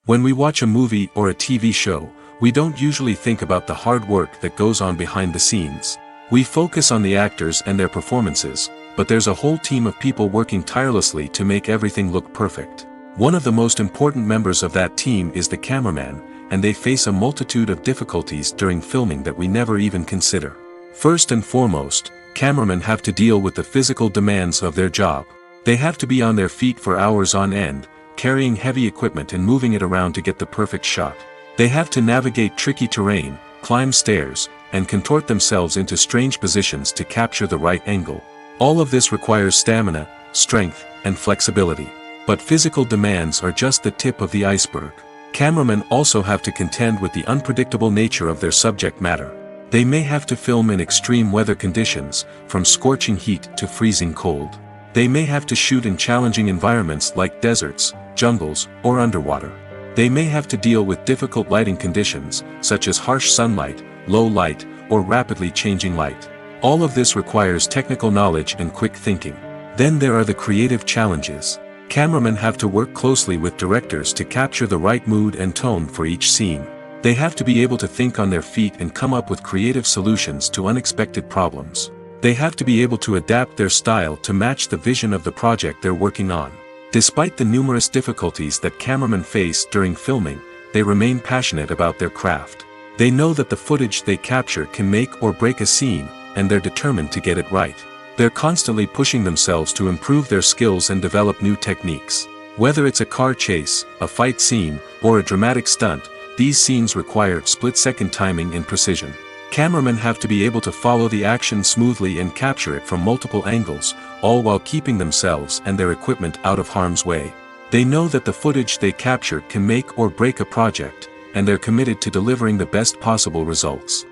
When we watch a movie or a TV show, we don't usually think about the hard work that goes on behind the scenes. We focus on the actors and their performances, but there's a whole team of people working tirelessly to make everything look perfect. One of the most important members of that team is the cameraman, and they face a multitude of difficulties during filming that we never even consider. First and foremost, cameramen have to deal with the physical demands of their job. They have to be on their feet for hours on end, carrying heavy equipment and moving it around to get the perfect shot. They have to navigate tricky terrain, climb stairs, and contort themselves into strange positions to capture the right angle. All of this requires stamina, strength, and flexibility. But physical demands are just the tip of the iceberg. Cameramen also have to contend with the unpredictable nature of their subject matter. They may have to film in extreme weather conditions, from scorching heat to freezing cold. They may have to shoot in challenging environments like deserts, jungles, or underwater. They may have to deal with difficult lighting conditions, such as harsh sunlight, low light, or rapidly changing light. All of this requires technical knowledge and quick thinking. Then there are the creative challenges. Cameramen have to work closely with directors to capture the right mood and tone for each scene. They have to be able to think on their feet and come up with creative solutions to unexpected problems. They have to be able to adapt their style to match the vision of the project they're working on. Despite the numerous difficulties that cameramen face during filming, they remain passionate about their craft. They know that the footage they capture can make or break a scene, and they're determined to get it right. They're constantly pushing themselves to improve their skills and develop new techniques. Whether it's a car chase, a fight scene, or a dramatic stunt, these scenes require split-second timing and precision. Cameramen have to be able to follow the action smoothly and capture it from multiple angles, all while keeping themselves and their equipment out of harm's way. They know that the footage they capture can make or break a project, and they're committed to delivering the best possible results.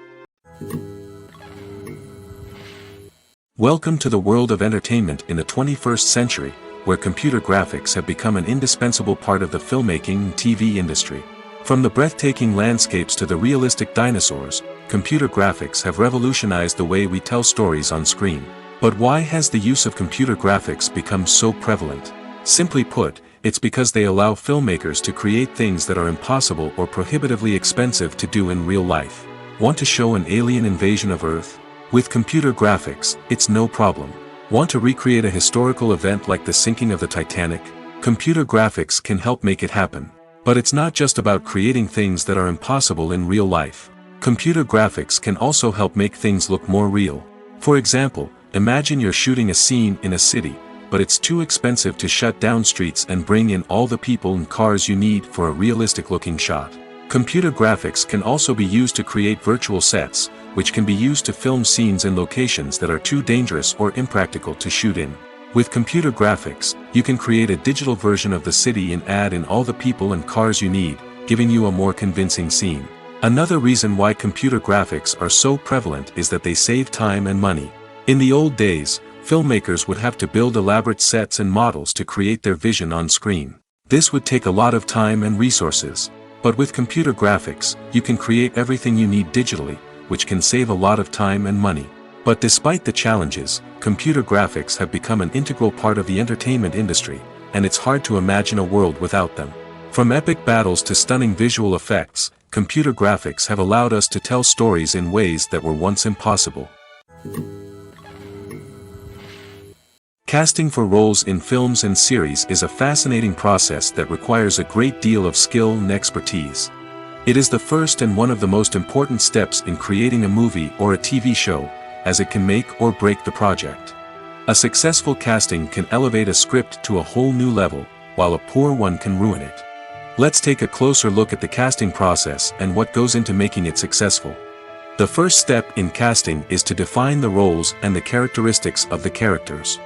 Welcome to the world of entertainment in the 21st century, where computer graphics have become an indispensable part of the filmmaking and TV industry. From the breathtaking landscapes to the realistic dinosaurs, computer graphics have revolutionized the way we tell stories on screen. But why has the use of computer graphics become so prevalent? Simply put, it's because they allow filmmakers to create things that are impossible or prohibitively expensive to do in real life. Want to show an alien invasion of Earth? With computer graphics, it's no problem. Want to recreate a historical event like the sinking of the Titanic? Computer graphics can help make it happen. But it's not just about creating things that are impossible in real life. Computer graphics can also help make things look more real. For example, imagine you're shooting a scene in a city, but it's too expensive to shut down streets and bring in all the people and cars you need for a realistic-looking shot. Computer graphics can also be used to create virtual sets, which can be used to film scenes in locations that are too dangerous or impractical to shoot in. With computer graphics, you can create a digital version of the city and add in all the people and cars you need, giving you a more convincing scene. Another reason why computer graphics are so prevalent is that they save time and money. In the old days, filmmakers would have to build elaborate sets and models to create their vision on screen. This would take a lot of time and resources. But with computer graphics, you can create everything you need digitally, which can save a lot of time and money. But despite the challenges, computer graphics have become an integral part of the entertainment industry, and it's hard to imagine a world without them. From epic battles to stunning visual effects, computer graphics have allowed us to tell stories in ways that were once impossible. Casting for roles in films and series is a fascinating process that requires a great deal of skill and expertise. It is the first and one of the most important steps in creating a movie or a TV show, as it can make or break the project. A successful casting can elevate a script to a whole new level, while a poor one can ruin it. Let's take a closer look at the casting process and what goes into making it successful. The first step in casting is to define the roles and the characteristics of the characters.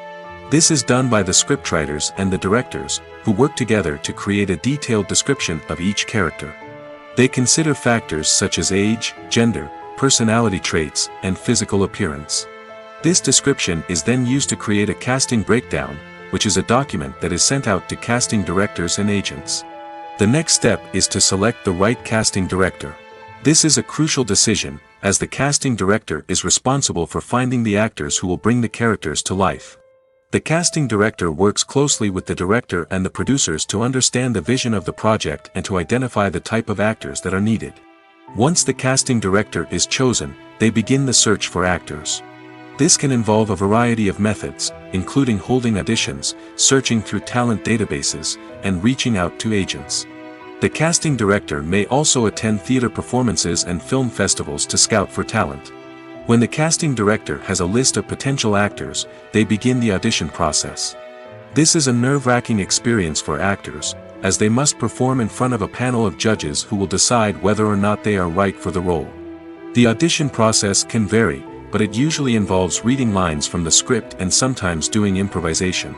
This is done by the scriptwriters and the directors, who work together to create a detailed description of each character. They consider factors such as age, gender, personality traits, and physical appearance. This description is then used to create a casting breakdown, which is a document that is sent out to casting directors and agents. The next step is to select the right casting director. This is a crucial decision, as the casting director is responsible for finding the actors who will bring the characters to life. The casting director works closely with the director and the producers to understand the vision of the project and to identify the type of actors that are needed. Once the casting director is chosen, they begin the search for actors. This can involve a variety of methods, including holding auditions, searching through talent databases, and reaching out to agents. The casting director may also attend theater performances and film festivals to scout for talent. When the casting director has a list of potential actors, they begin the audition process. This is a nerve-wracking experience for actors, as they must perform in front of a panel of judges who will decide whether or not they are right for the role. The audition process can vary, but it usually involves reading lines from the script and sometimes doing improvisation.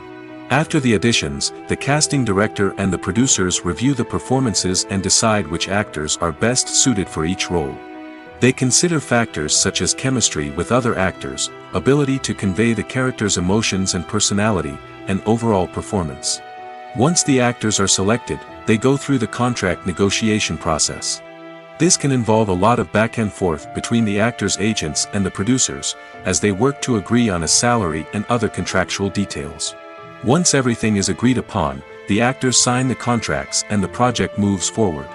After the auditions, the casting director and the producers review the performances and decide which actors are best suited for each role. They consider factors such as chemistry with other actors, ability to convey the character's emotions and personality, and overall performance. Once the actors are selected, they go through the contract negotiation process. This can involve a lot of back and forth between the actors' agents and the producers, as they work to agree on a salary and other contractual details. Once everything is agreed upon, the actors sign the contracts and the project moves forward.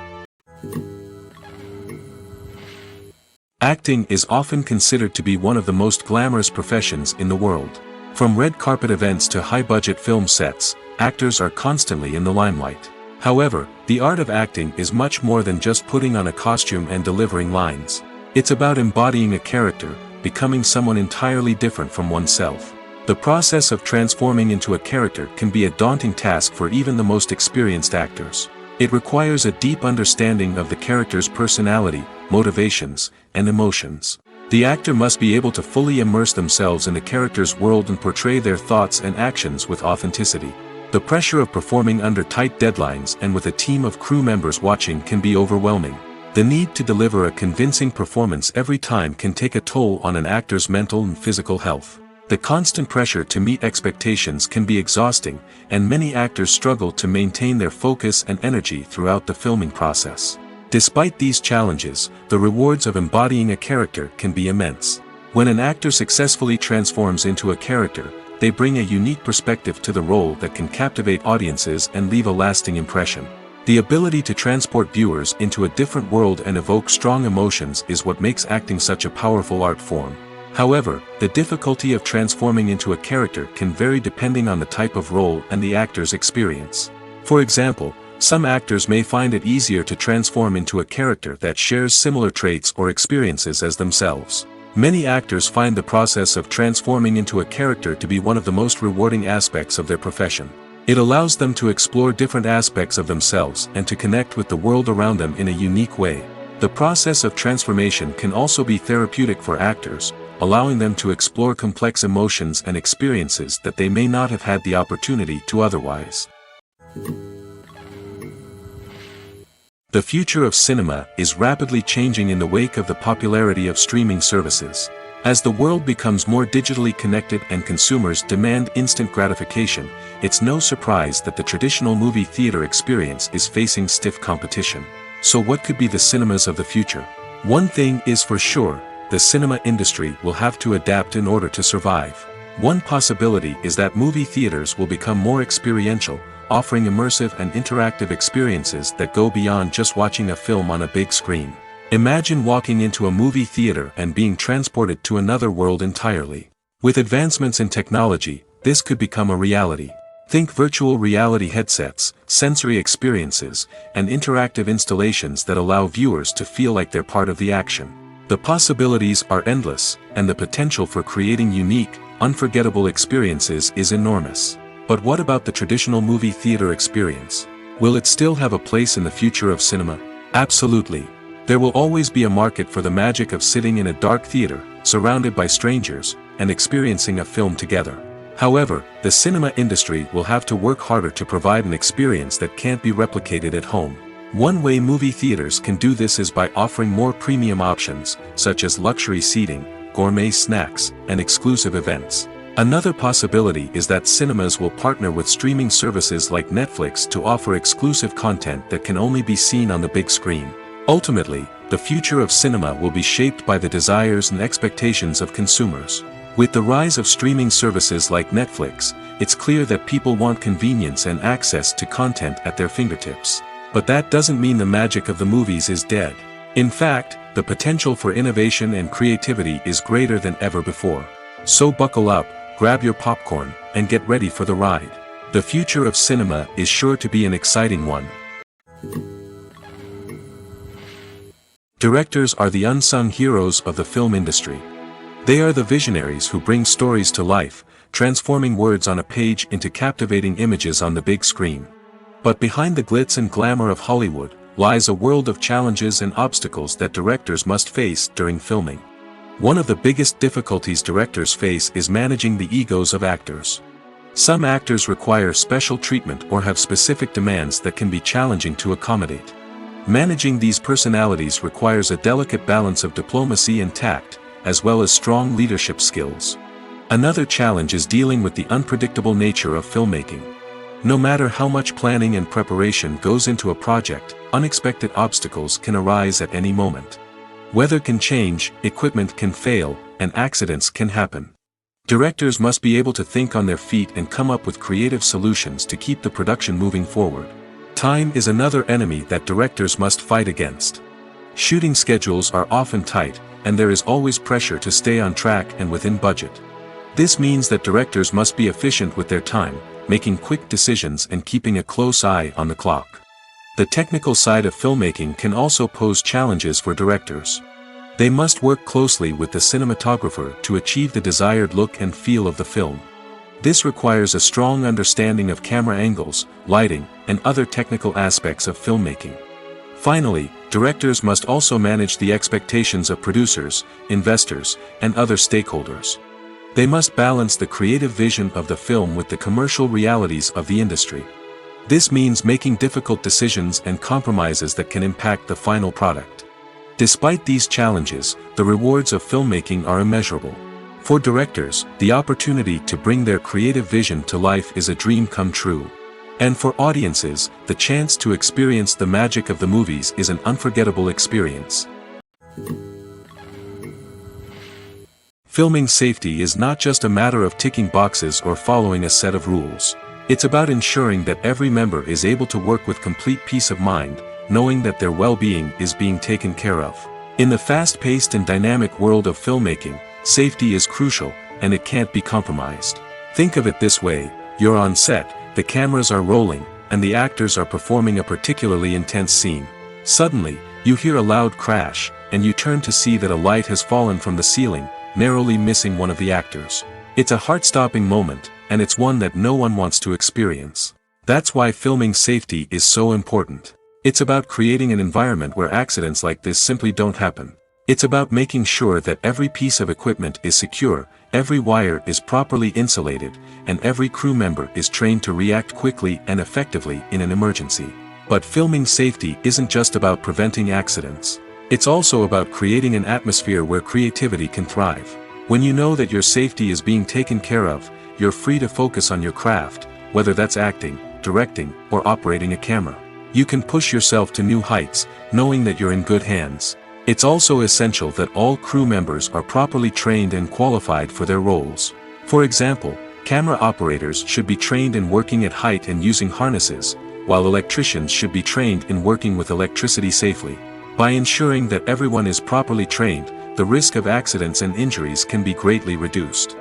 Acting is often considered to be one of the most glamorous professions in the world. From red carpet events to high-budget film sets, actors are constantly in the limelight. However, the art of acting is much more than just putting on a costume and delivering lines. It's about embodying a character, becoming someone entirely different from oneself. The process of transforming into a character can be a daunting task for even the most experienced actors. It requires a deep understanding of the character's personality, motivations, and emotions. The actor must be able to fully immerse themselves in the character's world and portray their thoughts and actions with authenticity. The pressure of performing under tight deadlines and with a team of crew members watching can be overwhelming. The need to deliver a convincing performance every time can take a toll on an actor's mental and physical health. The constant pressure to meet expectations can be exhausting, and many actors struggle to maintain their focus and energy throughout the filming process. Despite these challenges, the rewards of embodying a character can be immense. When an actor successfully transforms into a character, they bring a unique perspective to the role that can captivate audiences and leave a lasting impression. The ability to transport viewers into a different world and evoke strong emotions is what makes acting such a powerful art form. However, the difficulty of transforming into a character can vary depending on the type of role and the actor's experience. For example, some actors may find it easier to transform into a character that shares similar traits or experiences as themselves. Many actors find the process of transforming into a character to be one of the most rewarding aspects of their profession. It allows them to explore different aspects of themselves and to connect with the world around them in a unique way. The process of transformation can also be therapeutic for actors, allowing them to explore complex emotions and experiences that they may not have had the opportunity to otherwise. The future of cinema is rapidly changing in the wake of the popularity of streaming services. As the world becomes more digitally connected and consumers demand instant gratification, it's no surprise that the traditional movie theater experience is facing stiff competition. So what could be the cinemas of the future? One thing is for sure, the cinema industry will have to adapt in order to survive. One possibility is that movie theaters will become more experiential, offering immersive and interactive experiences that go beyond just watching a film on a big screen. Imagine walking into a movie theater and being transported to another world entirely. With advancements in technology, this could become a reality. Think virtual reality headsets, sensory experiences, and interactive installations that allow viewers to feel like they're part of the action. The possibilities are endless, and the potential for creating unique, unforgettable experiences is enormous. But what about the traditional movie theater experience? Will it still have a place in the future of cinema? Absolutely. There will always be a market for the magic of sitting in a dark theater, surrounded by strangers, and experiencing a film together. However, the cinema industry will have to work harder to provide an experience that can't be replicated at home. One way movie theaters can do this is by offering more premium options, such as luxury seating, gourmet snacks, and exclusive events. Another possibility is that cinemas will partner with streaming services like Netflix to offer exclusive content that can only be seen on the big screen. Ultimately, the future of cinema will be shaped by the desires and expectations of consumers. With the rise of streaming services like Netflix, it's clear that people want convenience and access to content at their fingertips. But that doesn't mean the magic of the movies is dead. In fact, the potential for innovation and creativity is greater than ever before. So buckle up, grab your popcorn, and get ready for the ride. The future of cinema is sure to be an exciting one. Directors are the unsung heroes of the film industry. They are the visionaries who bring stories to life, transforming words on a page into captivating images on the big screen. But behind the glitz and glamour of Hollywood lies a world of challenges and obstacles that directors must face during filming. One of the biggest difficulties directors face is managing the egos of actors. Some actors require special treatment or have specific demands that can be challenging to accommodate. Managing these personalities requires a delicate balance of diplomacy and tact, as well as strong leadership skills. Another challenge is dealing with the unpredictable nature of filmmaking. No matter how much planning and preparation goes into a project, unexpected obstacles can arise at any moment. Weather can change, equipment can fail, and accidents can happen. Directors must be able to think on their feet and come up with creative solutions to keep the production moving forward. Time is another enemy that directors must fight against. Shooting schedules are often tight, and there is always pressure to stay on track and within budget. This means that directors must be efficient with their time, making quick decisions and keeping a close eye on the clock. The technical side of filmmaking can also pose challenges for directors. They must work closely with the cinematographer to achieve the desired look and feel of the film. This requires a strong understanding of camera angles, lighting, and other technical aspects of filmmaking. Finally, directors must also manage the expectations of producers, investors, and other stakeholders. They must balance the creative vision of the film with the commercial realities of the industry. This means making difficult decisions and compromises that can impact the final product. Despite these challenges, the rewards of filmmaking are immeasurable. For directors, the opportunity to bring their creative vision to life is a dream come true. And for audiences, the chance to experience the magic of the movies is an unforgettable experience. Filming safety is not just a matter of ticking boxes or following a set of rules. It's about ensuring that every member is able to work with complete peace of mind, knowing that their well-being is being taken care of. In the fast-paced and dynamic world of filmmaking, safety is crucial, and it can't be compromised. Think of it this way: you're on set, the cameras are rolling, and the actors are performing a particularly intense scene. Suddenly, you hear a loud crash, and you turn to see that a light has fallen from the ceiling, narrowly missing one of the actors. It's a heart-stopping moment, and it's one that no one wants to experience. That's why filming safety is so important. It's about creating an environment where accidents like this simply don't happen. It's about making sure that every piece of equipment is secure, every wire is properly insulated, and every crew member is trained to react quickly and effectively in an emergency. But filming safety isn't just about preventing accidents. It's also about creating an atmosphere where creativity can thrive. When you know that your safety is being taken care of, you're free to focus on your craft, whether that's acting, directing, or operating a camera. You can push yourself to new heights, knowing that you're in good hands. It's also essential that all crew members are properly trained and qualified for their roles. For example, camera operators should be trained in working at height and using harnesses, while electricians should be trained in working with electricity safely. By ensuring that everyone is properly trained, the risk of accidents and injuries can be greatly reduced.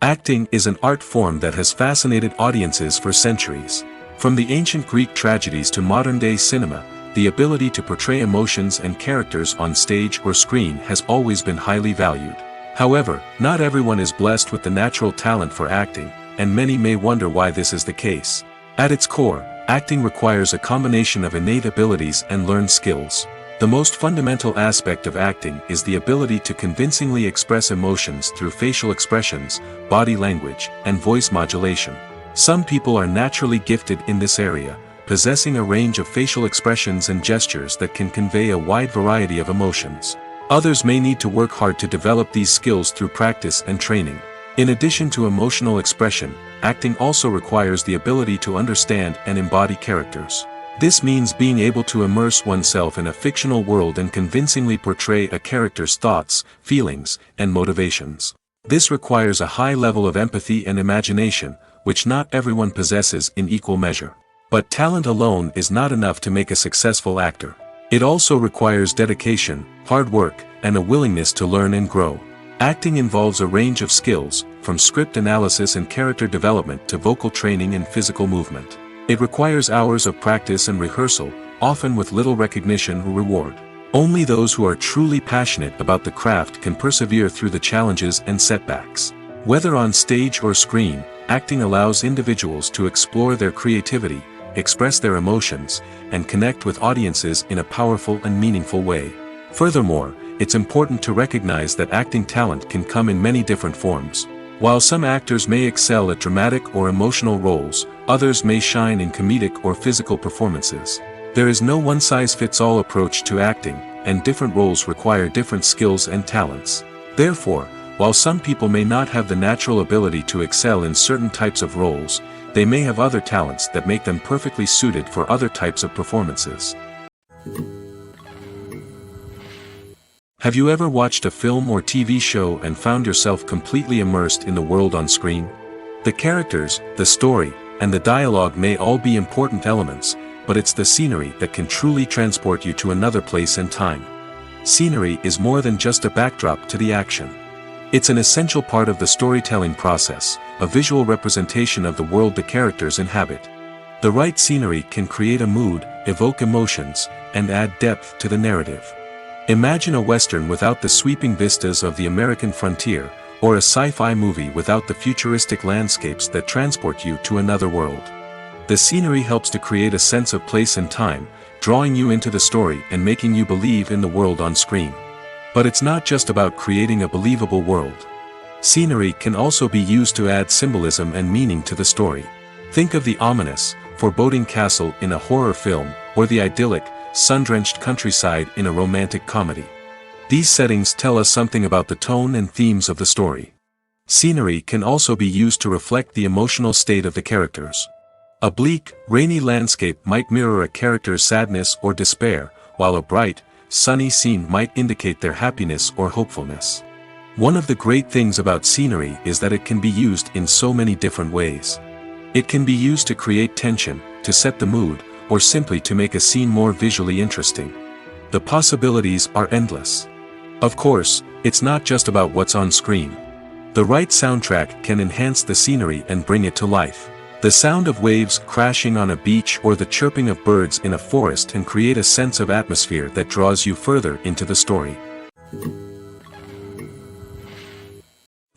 Acting is an art form that has fascinated audiences for centuries. From the ancient Greek tragedies to modern-day cinema, the ability to portray emotions and characters on stage or screen has always been highly valued. However, not everyone is blessed with the natural talent for acting, and many may wonder why this is the case. At its core, acting requires a combination of innate abilities and learned skills. The most fundamental aspect of acting is the ability to convincingly express emotions through facial expressions, body language, and voice modulation. Some people are naturally gifted in this area, possessing a range of facial expressions and gestures that can convey a wide variety of emotions. Others may need to work hard to develop these skills through practice and training. In addition to emotional expression, acting also requires the ability to understand and embody characters. This means being able to immerse oneself in a fictional world and convincingly portray a character's thoughts, feelings, and motivations. This requires a high level of empathy and imagination, which not everyone possesses in equal measure. But talent alone is not enough to make a successful actor. It also requires dedication, hard work, and a willingness to learn and grow. Acting involves a range of skills, from script analysis and character development to vocal training and physical movement. It requires hours of practice and rehearsal, often with little recognition or reward. Only those who are truly passionate about the craft can persevere through the challenges and setbacks. Whether on stage or screen, acting allows individuals to explore their creativity, express their emotions, and connect with audiences in a powerful and meaningful way. Furthermore, it's important to recognize that acting talent can come in many different forms. While some actors may excel at dramatic or emotional roles, others may shine in comedic or physical performances. There is no one-size-fits-all approach to acting, and different roles require different skills and talents. Therefore, while some people may not have the natural ability to excel in certain types of roles, they may have other talents that make them perfectly suited for other types of performances. Have you ever watched a film or TV show and found yourself completely immersed in the world on screen? The characters, the story, and the dialogue may all be important elements, but it's the scenery that can truly transport you to another place and time. Scenery is more than just a backdrop to the action. It's an essential part of the storytelling process, a visual representation of the world the characters inhabit. The right scenery can create a mood, evoke emotions, and add depth to the narrative. Imagine a western without the sweeping vistas of the American frontier, or a sci-fi movie without the futuristic landscapes that transport you to another world. The scenery helps to create a sense of place and time, drawing you into the story and making you believe in the world on screen. But it's not just about creating a believable world. Scenery can also be used to add symbolism and meaning to the story. Think of the ominous, foreboding castle in a horror film, or the idyllic, sun-drenched countryside in a romantic comedy. These settings tell us something about the tone and themes of the story. Scenery can also be used to reflect the emotional state of the characters. A bleak, rainy landscape might mirror a character's sadness or despair, while a bright, sunny scene might indicate their happiness or hopefulness. One of the great things about scenery is that it can be used in so many different ways. It can be used to create tension, to set the mood, or simply to make a scene more visually interesting. The possibilities are endless. Of course, it's not just about what's on screen. The right soundtrack can enhance the scenery and bring it to life. The sound of waves crashing on a beach or the chirping of birds in a forest can create a sense of atmosphere that draws you further into the story.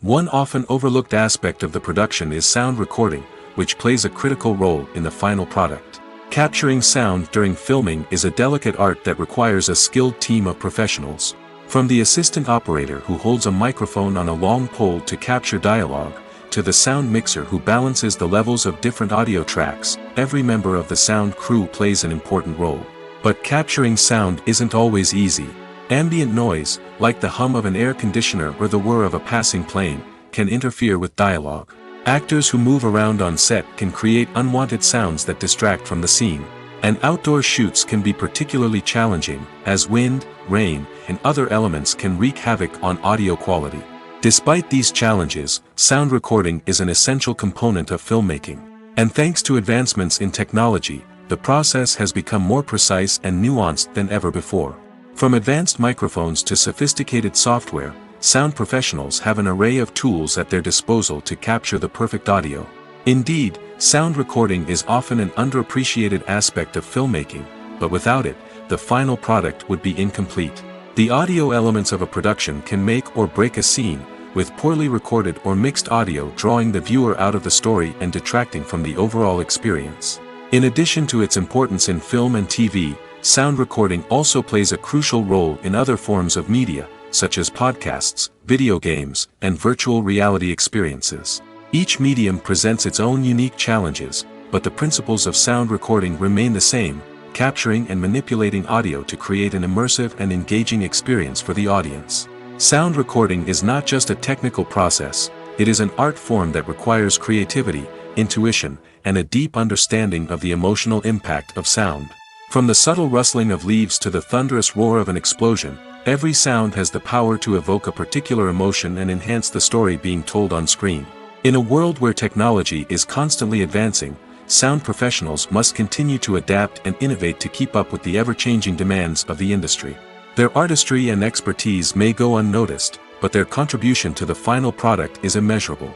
One often overlooked aspect of the production is sound recording, which plays a critical role in the final product. Capturing sound during filming is a delicate art that requires a skilled team of professionals. From the assistant operator who holds a microphone on a long pole to capture dialogue, to the sound mixer who balances the levels of different audio tracks, every member of the sound crew plays an important role. But capturing sound isn't always easy. Ambient noise, like the hum of an air conditioner or the whir of a passing plane, can interfere with dialogue. Actors who move around on set can create unwanted sounds that distract from the scene. And outdoor shoots can be particularly challenging, as wind, rain, and other elements can wreak havoc on audio quality. Despite these challenges, sound recording is an essential component of filmmaking. And thanks to advancements in technology, the process has become more precise and nuanced than ever before. From advanced microphones to sophisticated software, sound professionals have an array of tools at their disposal to capture the perfect audio. Indeed, sound recording is often an underappreciated aspect of filmmaking, but without it, the final product would be incomplete. The audio elements of a production can make or break a scene, with poorly recorded or mixed audio drawing the viewer out of the story and detracting from the overall experience. In addition to its importance in film and TV, sound recording also plays a crucial role in other forms of media, such as podcasts, video games, and virtual reality experiences. Each medium presents its own unique challenges, but the principles of sound recording remain the same, capturing and manipulating audio to create an immersive and engaging experience for the audience. Sound recording is not just a technical process, it is an art form that requires creativity, intuition, and a deep understanding of the emotional impact of sound. From the subtle rustling of leaves to the thunderous roar of an explosion, every sound has the power to evoke a particular emotion and enhance the story being told on screen. In a world where technology is constantly advancing, sound professionals must continue to adapt and innovate to keep up with the ever-changing demands of the industry. Their artistry and expertise may go unnoticed, but their contribution to the final product is immeasurable.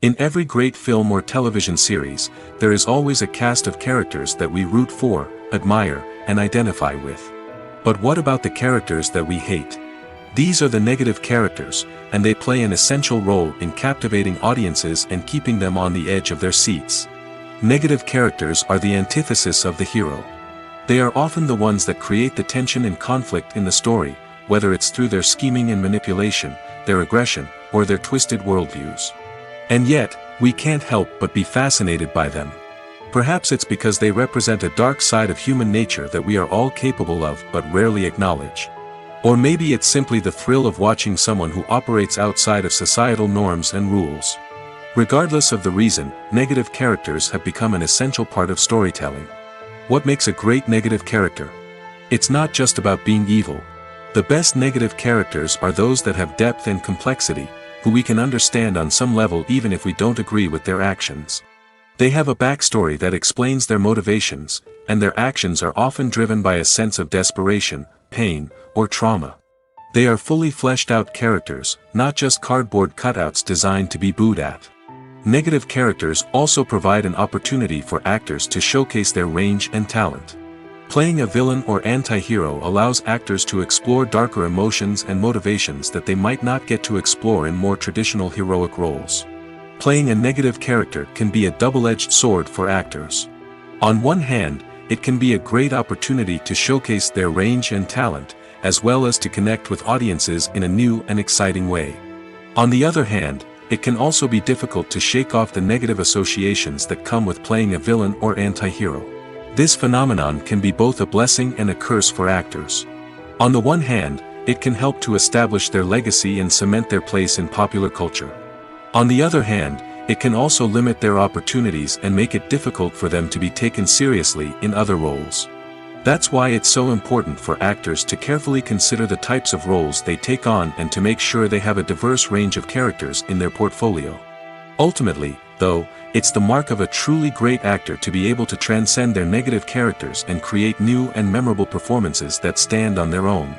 In every great film or television series, there is always a cast of characters that we root for, admire, and identify with. But what about the characters that we hate? These are the negative characters, and they play an essential role in captivating audiences and keeping them on the edge of their seats. Negative characters are the antithesis of the hero. They are often the ones that create the tension and conflict in the story, whether it's through their scheming and manipulation, their aggression, or their twisted worldviews. And yet, we can't help but be fascinated by them. Perhaps it's because they represent a dark side of human nature that we are all capable of but rarely acknowledge. Or maybe it's simply the thrill of watching someone who operates outside of societal norms and rules. Regardless of the reason, negative characters have become an essential part of storytelling. What makes a great negative character? It's not just about being evil. The best negative characters are those that have depth and complexity, who we can understand on some level even if we don't agree with their actions. They have a backstory that explains their motivations, and their actions are often driven by a sense of desperation, pain, or trauma. They are fully fleshed out characters, not just cardboard cutouts designed to be booed at. Negative characters also provide an opportunity for actors to showcase their range and talent. Playing a villain or anti-hero allows actors to explore darker emotions and motivations that they might not get to explore in more traditional heroic roles. Playing a negative character can be a double-edged sword for actors. On one hand, it can be a great opportunity to showcase their range and talent, as well as to connect with audiences in a new and exciting way. On the other hand, it can also be difficult to shake off the negative associations that come with playing a villain or anti-hero. This phenomenon can be both a blessing and a curse for actors. On the one hand, it can help to establish their legacy and cement their place in popular culture. On the other hand, it can also limit their opportunities and make it difficult for them to be taken seriously in other roles. That's why it's so important for actors to carefully consider the types of roles they take on and to make sure they have a diverse range of characters in their portfolio. Ultimately, though, it's the mark of a truly great actor to be able to transcend their negative characters and create new and memorable performances that stand on their own.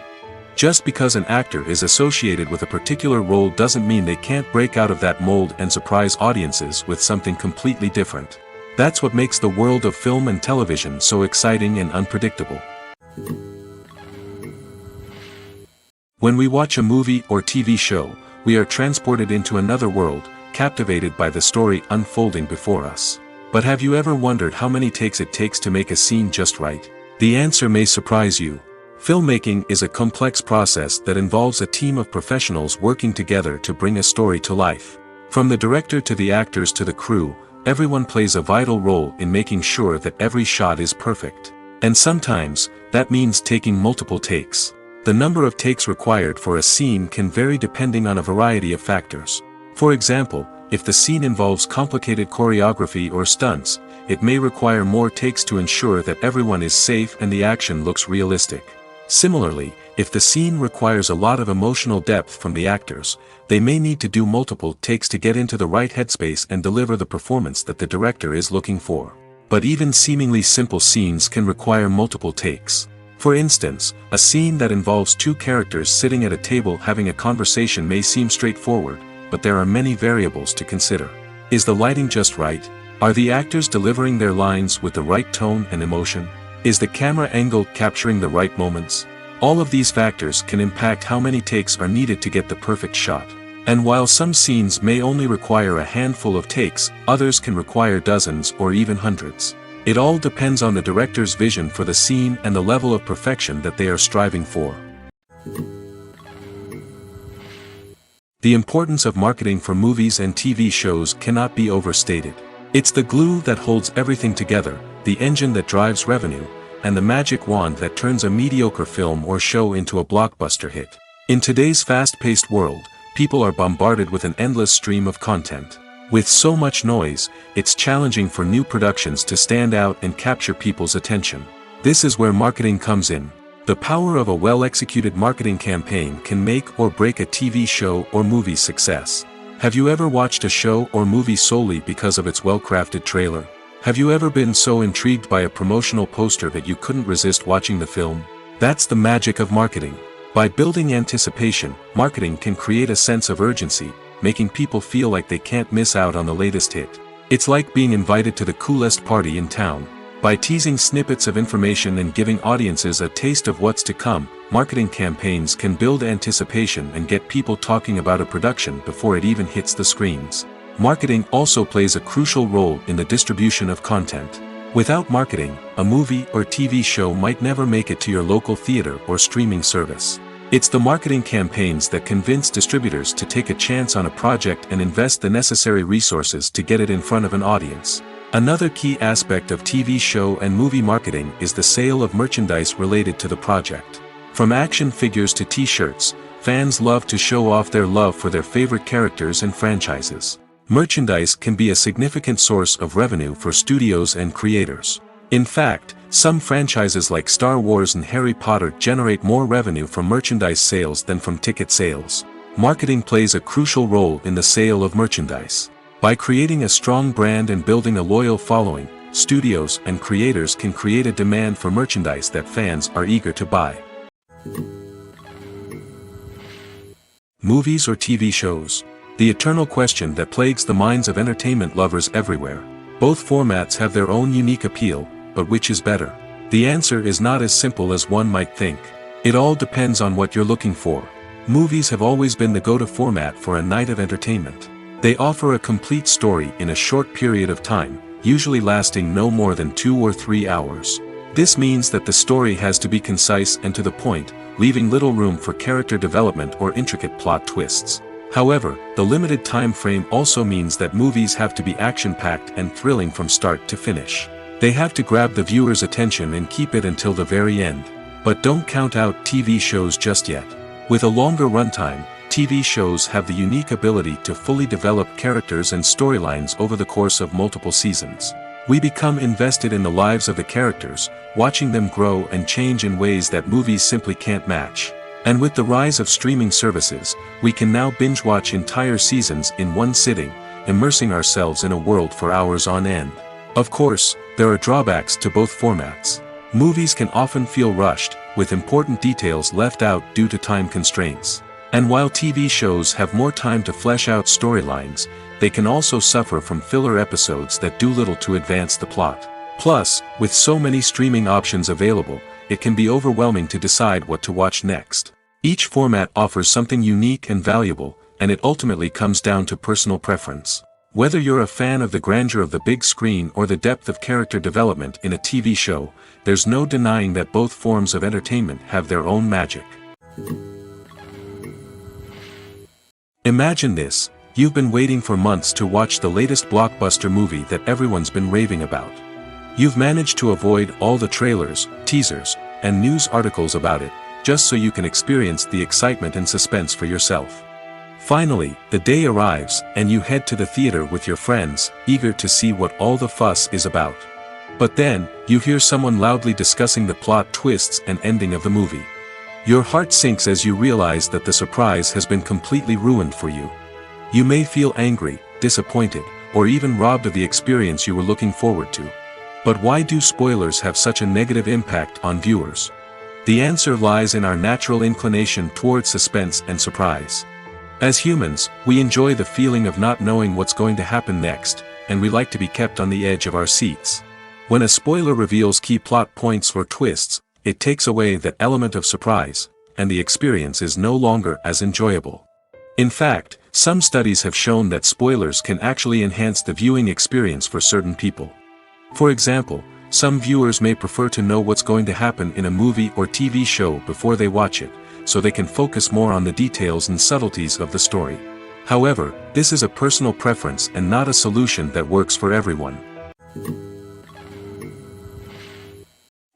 Just because an actor is associated with a particular role doesn't mean they can't break out of that mold and surprise audiences with something completely different. That's what makes the world of film and television so exciting and unpredictable. When we watch a movie or TV show, we are transported into another world, captivated by the story unfolding before us. But have you ever wondered how many takes it takes to make a scene just right? The answer may surprise you. Filmmaking is a complex process that involves a team of professionals working together to bring a story to life. From the director to the actors to the crew, everyone plays a vital role in making sure that every shot is perfect. And sometimes, that means taking multiple takes. The number of takes required for a scene can vary depending on a variety of factors. For example, if the scene involves complicated choreography or stunts, it may require more takes to ensure that everyone is safe and the action looks realistic. Similarly, if the scene requires a lot of emotional depth from the actors, they may need to do multiple takes to get into the right headspace and deliver the performance that the director is looking for. But even seemingly simple scenes can require multiple takes. For instance, a scene that involves two characters sitting at a table having a conversation may seem straightforward, but there are many variables to consider. Is the lighting just right? Are the actors delivering their lines with the right tone and emotion? Is the camera angle capturing the right moments? All of these factors can impact how many takes are needed to get the perfect shot. And while some scenes may only require a handful of takes, others can require dozens or even hundreds. It all depends on the director's vision for the scene and the level of perfection that they are striving for. The importance of marketing for movies and TV shows cannot be overstated. It's the glue that holds everything together, the engine that drives revenue, and the magic wand that turns a mediocre film or show into a blockbuster hit. In today's fast-paced world, people are bombarded with an endless stream of content. With so much noise, it's challenging for new productions to stand out and capture people's attention. This is where marketing comes in. The power of a well-executed marketing campaign can make or break a TV show or movie's success. Have you ever watched a show or movie solely because of its well-crafted trailer? Have you ever been so intrigued by a promotional poster that you couldn't resist watching the film? That's the magic of marketing. By building anticipation, marketing can create a sense of urgency, making people feel like they can't miss out on the latest hit. It's like being invited to the coolest party in town. By teasing snippets of information and giving audiences a taste of what's to come, marketing campaigns can build anticipation and get people talking about a production before it even hits the screens. Marketing also plays a crucial role in the distribution of content. Without marketing, a movie or TV show might never make it to your local theater or streaming service. It's the marketing campaigns that convince distributors to take a chance on a project and invest the necessary resources to get it in front of an audience. Another key aspect of TV show and movie marketing is the sale of merchandise related to the project. From action figures to t-shirts, fans love to show off their love for their favorite characters and franchises. Merchandise can be a significant source of revenue for studios and creators. In fact, some franchises like Star Wars and Harry Potter generate more revenue from merchandise sales than from ticket sales. Marketing plays a crucial role in the sale of merchandise. By creating a strong brand and building a loyal following, studios and creators can create a demand for merchandise that fans are eager to buy. Movies or TV shows? The eternal question that plagues the minds of entertainment lovers everywhere. Both formats have their own unique appeal, but which is better? The answer is not as simple as one might think. It all depends on what you're looking for. Movies have always been the go-to format for a night of entertainment. They offer a complete story in a short period of time, usually lasting no more than 2 or 3 hours. This means that the story has to be concise and to the point, leaving little room for character development or intricate plot twists. However, the limited time frame also means that movies have to be action-packed and thrilling from start to finish. They have to grab the viewer's attention and keep it until the very end. But don't count out TV shows just yet. With a longer runtime, TV shows have the unique ability to fully develop characters and storylines over the course of multiple seasons. We become invested in the lives of the characters, watching them grow and change in ways that movies simply can't match. And with the rise of streaming services, we can now binge-watch entire seasons in one sitting, immersing ourselves in a world for hours on end. Of course, there are drawbacks to both formats. Movies can often feel rushed, with important details left out due to time constraints. And while TV shows have more time to flesh out storylines, they can also suffer from filler episodes that do little to advance the plot. Plus, with so many streaming options available, it can be overwhelming to decide what to watch next. Each format offers something unique and valuable, and it ultimately comes down to personal preference. Whether you're a fan of the grandeur of the big screen or the depth of character development in a TV show, there's no denying that both forms of entertainment have their own magic. Imagine this: you've been waiting for months to watch the latest blockbuster movie that everyone's been raving about. You've managed to avoid all the trailers, teasers, and news articles about it, just so you can experience the excitement and suspense for yourself. Finally, the day arrives, and you head to the theater with your friends, eager to see what all the fuss is about. But then, you hear someone loudly discussing the plot twists and ending of the movie. Your heart sinks as you realize that the surprise has been completely ruined for you. You may feel angry, disappointed, or even robbed of the experience you were looking forward to. But why do spoilers have such a negative impact on viewers? The answer lies in our natural inclination toward suspense and surprise. As humans, we enjoy the feeling of not knowing what's going to happen next, and we like to be kept on the edge of our seats. When a spoiler reveals key plot points or twists, it takes away that element of surprise, and the experience is no longer as enjoyable. In fact, some studies have shown that spoilers can actually enhance the viewing experience for certain people. For example, some viewers may prefer to know what's going to happen in a movie or TV show before they watch it, so they can focus more on the details and subtleties of the story. However, this is a personal preference and not a solution that works for everyone.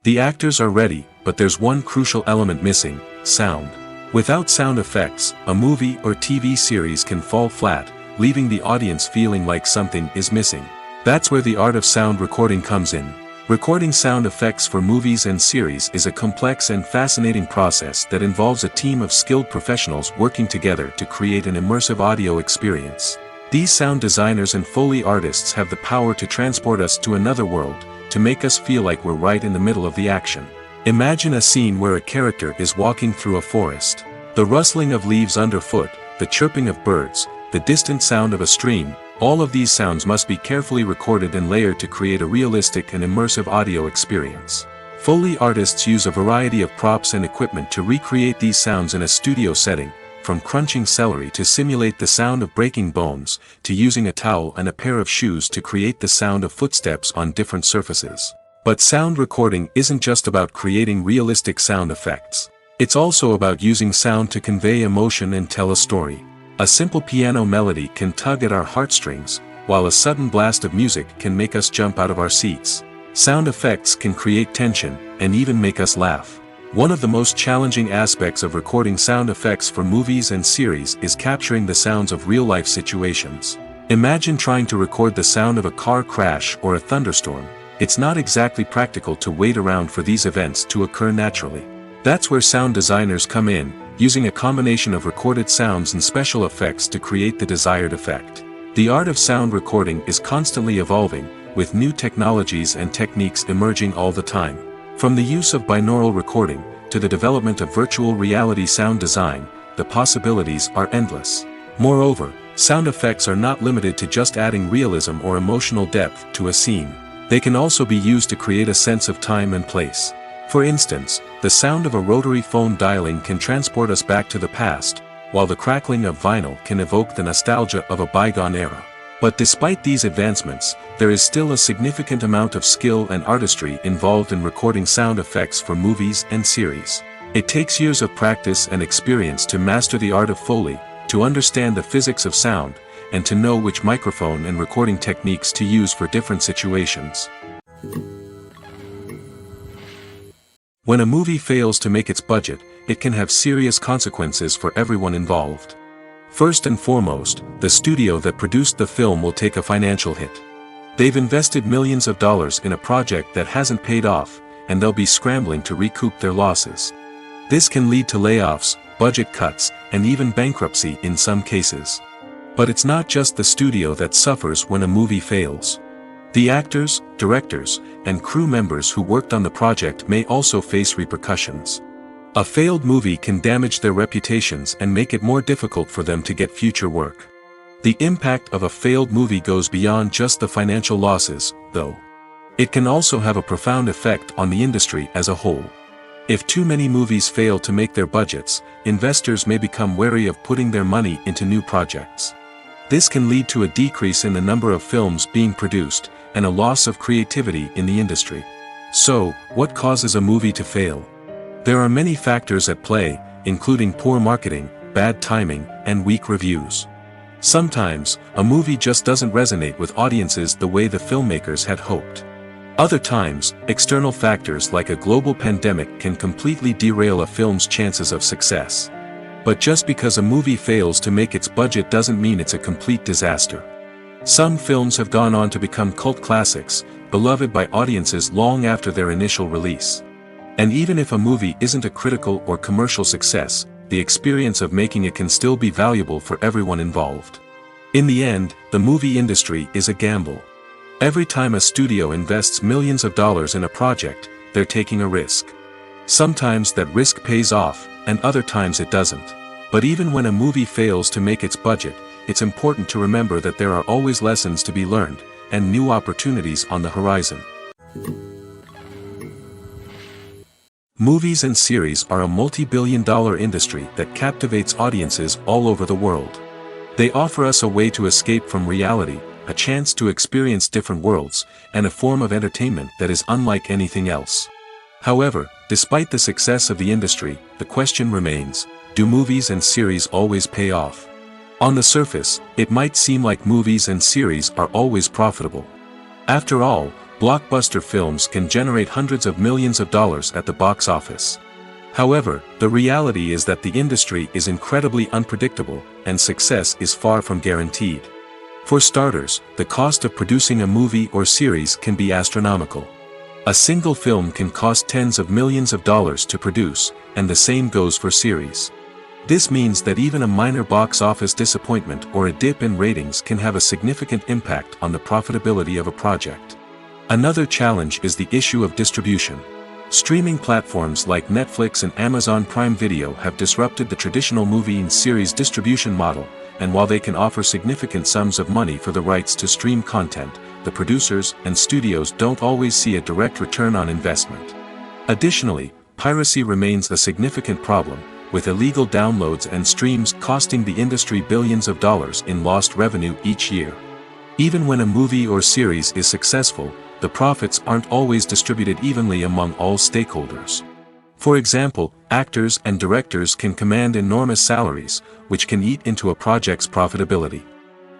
The actors are ready, but there's one crucial element missing: sound. Without sound effects, a movie or TV series can fall flat, leaving the audience feeling like something is missing. That's where the art of sound recording comes in. Recording sound effects for movies and series is a complex and fascinating process that involves a team of skilled professionals working together to create an immersive audio experience. These sound designers and Foley artists have the power to transport us to another world, to make us feel like we're right in the middle of the action. Imagine a scene where a character is walking through a forest. The rustling of leaves underfoot, the chirping of birds, the distant sound of a stream, all of these sounds must be carefully recorded and layered to create a realistic and immersive audio experience. Foley artists use a variety of props and equipment to recreate these sounds in a studio setting, from crunching celery to simulate the sound of breaking bones, to using a towel and a pair of shoes to create the sound of footsteps on different surfaces. But sound recording isn't just about creating realistic sound effects. It's also about using sound to convey emotion and tell a story. A simple piano melody can tug at our heartstrings, while a sudden blast of music can make us jump out of our seats. Sound effects can create tension, and even make us laugh. One of the most challenging aspects of recording sound effects for movies and series is capturing the sounds of real-life situations. Imagine trying to record the sound of a car crash or a thunderstorm. It's not exactly practical to wait around for these events to occur naturally. That's where sound designers come in, using a combination of recorded sounds and special effects to create the desired effect. The art of sound recording is constantly evolving, with new technologies and techniques emerging all the time. From the use of binaural recording, to the development of virtual reality sound design, the possibilities are endless. Moreover, sound effects are not limited to just adding realism or emotional depth to a scene. They can also be used to create a sense of time and place. For instance, the sound of a rotary phone dialing can transport us back to the past, while the crackling of vinyl can evoke the nostalgia of a bygone era. But despite these advancements, there is still a significant amount of skill and artistry involved in recording sound effects for movies and series. It takes years of practice and experience to master the art of Foley, to understand the physics of sound, and to know which microphone and recording techniques to use for different situations. When a movie fails to make its budget, it can have serious consequences for everyone involved. First and foremost, the studio that produced the film will take a financial hit. They've invested millions of dollars in a project that hasn't paid off, and they'll be scrambling to recoup their losses. This can lead to layoffs, budget cuts, and even bankruptcy in some cases. But it's not just the studio that suffers when a movie fails. The actors, directors, and crew members who worked on the project may also face repercussions. A failed movie can damage their reputations and make it more difficult for them to get future work. The impact of a failed movie goes beyond just the financial losses, though. It can also have a profound effect on the industry as a whole. If too many movies fail to make their budgets, investors may become wary of putting their money into new projects. This can lead to a decrease in the number of films being produced, and a loss of creativity in the industry. So, what causes a movie to fail? There are many factors at play, including poor marketing, bad timing, and weak reviews. Sometimes, a movie just doesn't resonate with audiences the way the filmmakers had hoped. Other times, external factors like a global pandemic can completely derail a film's chances of success. But just because a movie fails to make its budget doesn't mean it's a complete disaster. Some films have gone on to become cult classics, beloved by audiences long after their initial release. And even if a movie isn't a critical or commercial success, the experience of making it can still be valuable for everyone involved. In the end, the movie industry is a gamble. Every time a studio invests millions of dollars in a project, they're taking a risk. Sometimes that risk pays off, and other times it doesn't. But even when a movie fails to make its budget, it's important to remember that there are always lessons to be learned, and new opportunities on the horizon. Movies and series are a multi-billion-dollar industry that captivates audiences all over the world. They offer us a way to escape from reality, a chance to experience different worlds, and a form of entertainment that is unlike anything else. However, despite the success of the industry, the question remains, do movies and series always pay off? On the surface, it might seem like movies and series are always profitable. After all, blockbuster films can generate hundreds of millions of dollars at the box office. However, the reality is that the industry is incredibly unpredictable, and success is far from guaranteed. For starters, the cost of producing a movie or series can be astronomical. A single film can cost tens of millions of dollars to produce, and the same goes for series. This means that even a minor box office disappointment or a dip in ratings can have a significant impact on the profitability of a project. Another challenge is the issue of distribution. Streaming platforms like Netflix and Amazon Prime Video have disrupted the traditional movie and series distribution model, and while they can offer significant sums of money for the rights to stream content, the producers and studios don't always see a direct return on investment. Additionally, piracy remains a significant problem, with illegal downloads and streams costing the industry billions of dollars in lost revenue each year. Even when a movie or series is successful, the profits aren't always distributed evenly among all stakeholders. For example, actors and directors can command enormous salaries, which can eat into a project's profitability.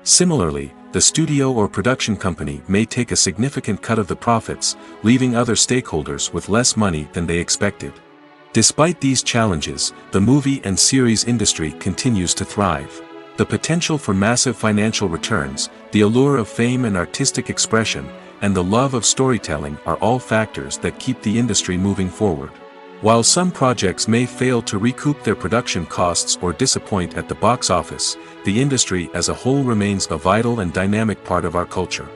Similarly, the studio or production company may take a significant cut of the profits, leaving other stakeholders with less money than they expected. Despite these challenges, the movie and series industry continues to thrive. The potential for massive financial returns, the allure of fame and artistic expression, and the love of storytelling are all factors that keep the industry moving forward. While some projects may fail to recoup their production costs or disappoint at the box office, the industry as a whole remains a vital and dynamic part of our culture.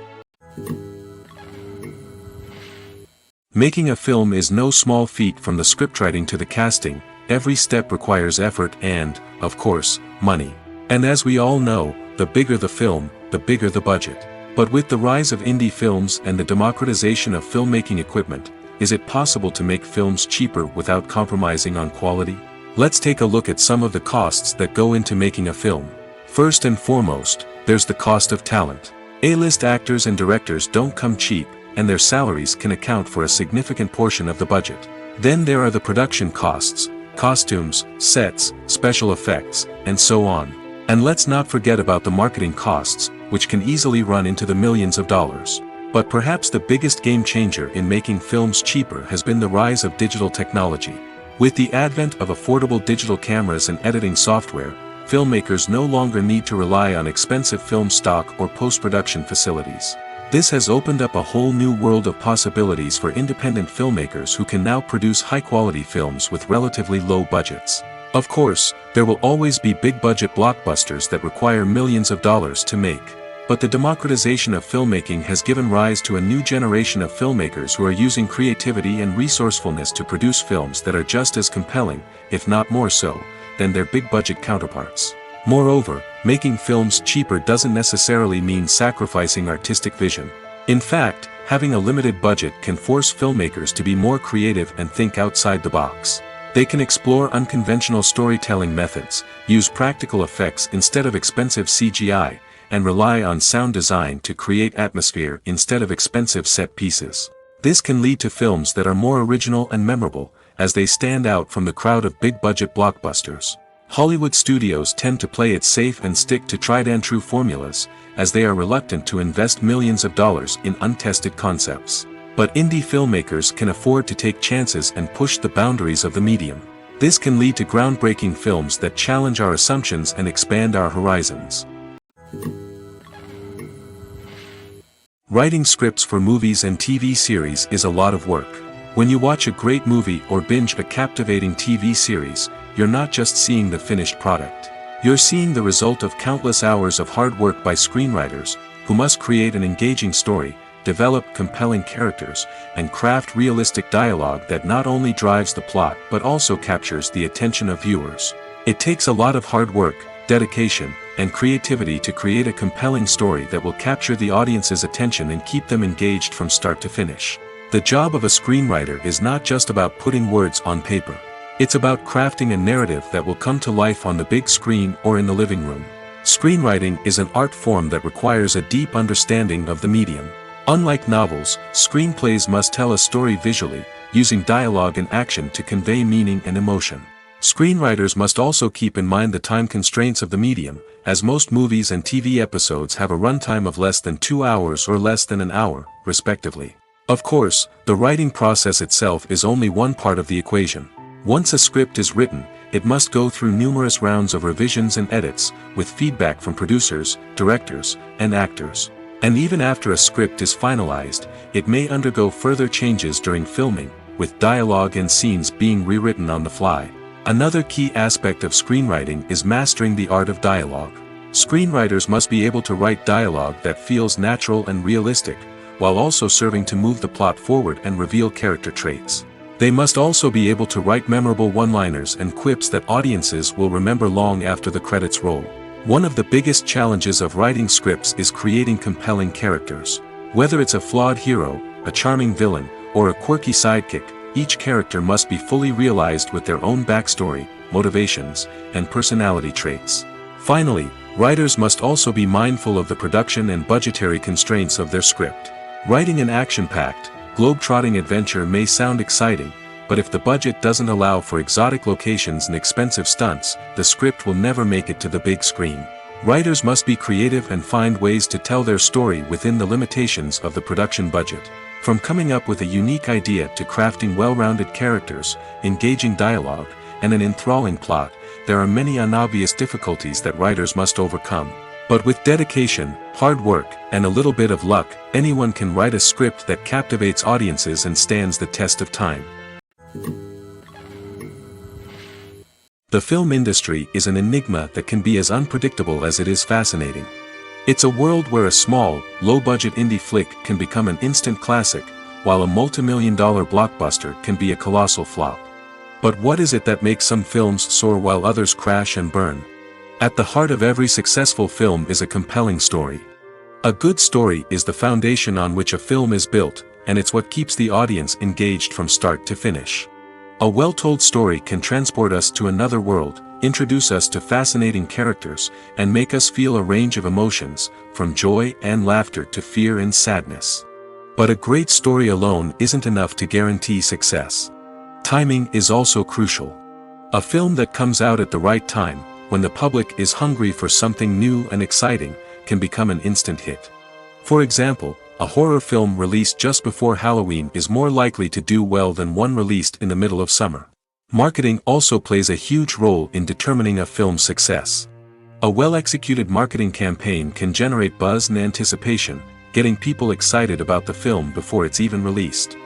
Making a film is no small feat. From the scriptwriting to the casting, every step requires effort and, of course, money. And as we all know, the bigger the film, the bigger the budget. But with the rise of indie films and the democratization of filmmaking equipment, is it possible to make films cheaper without compromising on quality? Let's take a look at some of the costs that go into making a film. First and foremost, there's the cost of talent. A-list actors and directors don't come cheap, and their salaries can account for a significant portion of the budget. Then there are the production costs, costumes, sets, special effects, and so on. And let's not forget about the marketing costs, which can easily run into the millions of dollars. But perhaps the biggest game changer in making films cheaper has been the rise of digital technology. With the advent of affordable digital cameras and editing software, filmmakers no longer need to rely on expensive film stock or post-production facilities. This has opened up a whole new world of possibilities for independent filmmakers who can now produce high-quality films with relatively low budgets. Of course, there will always be big-budget blockbusters that require millions of dollars to make. But the democratization of filmmaking has given rise to a new generation of filmmakers who are using creativity and resourcefulness to produce films that are just as compelling, if not more so, than their big-budget counterparts. Moreover, making films cheaper doesn't necessarily mean sacrificing artistic vision. In fact, having a limited budget can force filmmakers to be more creative and think outside the box. They can explore unconventional storytelling methods, use practical effects instead of expensive CGI, and rely on sound design to create atmosphere instead of expensive set pieces. This can lead to films that are more original and memorable, as they stand out from the crowd of big-budget blockbusters. Hollywood studios tend to play it safe and stick to tried-and-true formulas, as they are reluctant to invest millions of dollars in untested concepts. But indie filmmakers can afford to take chances and push the boundaries of the medium. This can lead to groundbreaking films that challenge our assumptions and expand our horizons. Writing scripts for movies and TV series is a lot of work. When you watch a great movie or binge a captivating TV series, you're not just seeing the finished product. You're seeing the result of countless hours of hard work by screenwriters, who must create an engaging story, develop compelling characters, and craft realistic dialogue that not only drives the plot but also captures the attention of viewers. It takes a lot of hard work, dedication, and creativity to create a compelling story that will capture the audience's attention and keep them engaged from start to finish. The job of a screenwriter is not just about putting words on paper. It's about crafting a narrative that will come to life on the big screen or in the living room. Screenwriting is an art form that requires a deep understanding of the medium. Unlike novels, screenplays must tell a story visually, using dialogue and action to convey meaning and emotion. Screenwriters must also keep in mind the time constraints of the medium, as most movies and TV episodes have a runtime of less than 2 hours or less than an hour, respectively. Of course, the writing process itself is only one part of the equation. Once a script is written, it must go through numerous rounds of revisions and edits, with feedback from producers, directors, and actors. And even after a script is finalized, it may undergo further changes during filming, with dialogue and scenes being rewritten on the fly. Another key aspect of screenwriting is mastering the art of dialogue. Screenwriters must be able to write dialogue that feels natural and realistic, while also serving to move the plot forward and reveal character traits. They must also be able to write memorable one-liners and quips that audiences will remember long after the credits roll. One of the biggest challenges of writing scripts is creating compelling characters. Whether it's a flawed hero, a charming villain, or a quirky sidekick, each character must be fully realized with their own backstory, motivations, and personality traits. Finally, writers must also be mindful of the production and budgetary constraints of their script. Writing an action-packed, globe-trotting adventure may sound exciting, but if the budget doesn't allow for exotic locations and expensive stunts, the script will never make it to the big screen. Writers must be creative and find ways to tell their story within the limitations of the production budget. From coming up with a unique idea to crafting well-rounded characters, engaging dialogue, and an enthralling plot, there are many unobvious difficulties that writers must overcome. But with dedication, hard work, and a little bit of luck, anyone can write a script that captivates audiences and stands the test of time. The film industry is an enigma that can be as unpredictable as it is fascinating. It's a world where a small, low-budget indie flick can become an instant classic, while a multi-million-dollar blockbuster can be a colossal flop. But what is it that makes some films soar while others crash and burn? At the heart of every successful film is a compelling story. A good story is the foundation on which a film is built, and it's what keeps the audience engaged from start to finish. A well-told story can transport us to another world, introduce us to fascinating characters, and make us feel a range of emotions, from joy and laughter to fear and sadness. But a great story alone isn't enough to guarantee success. Timing is also crucial. A film that comes out at the right time, when the public is hungry for something new and exciting, can become an instant hit. For example, a horror film released just before Halloween is more likely to do well than one released in the middle of summer. Marketing also plays a huge role in determining a film's success. A well-executed marketing campaign can generate buzz and anticipation, getting people excited about the film before it's even released.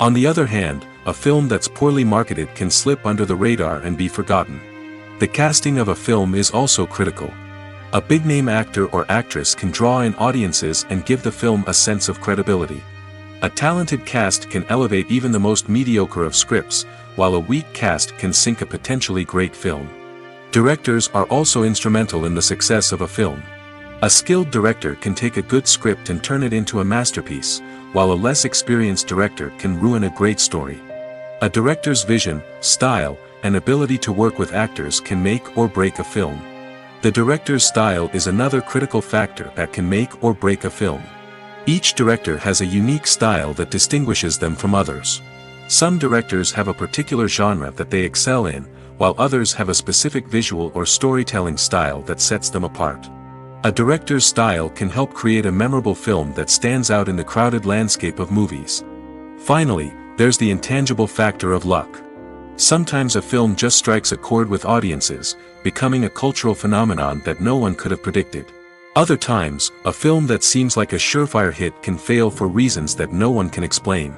On the other hand, a film that's poorly marketed can slip under the radar and be forgotten. The casting of a film is also critical. A big-name actor or actress can draw in audiences and give the film a sense of credibility. A talented cast can elevate even the most mediocre of scripts, while a weak cast can sink a potentially great film. Directors are also instrumental in the success of a film. A skilled director can take a good script and turn it into a masterpiece, while a less experienced director can ruin a great story. A director's vision, style, and ability to work with actors can make or break a film. The director's style is another critical factor that can make or break a film. Each director has a unique style that distinguishes them from others. Some directors have a particular genre that they excel in, while others have a specific visual or storytelling style that sets them apart. A director's style can help create a memorable film that stands out in the crowded landscape of movies. Finally, there's the intangible factor of luck. Sometimes a film just strikes a chord with audiences, becoming a cultural phenomenon that no one could have predicted. Other times, a film that seems like a surefire hit can fail for reasons that no one can explain.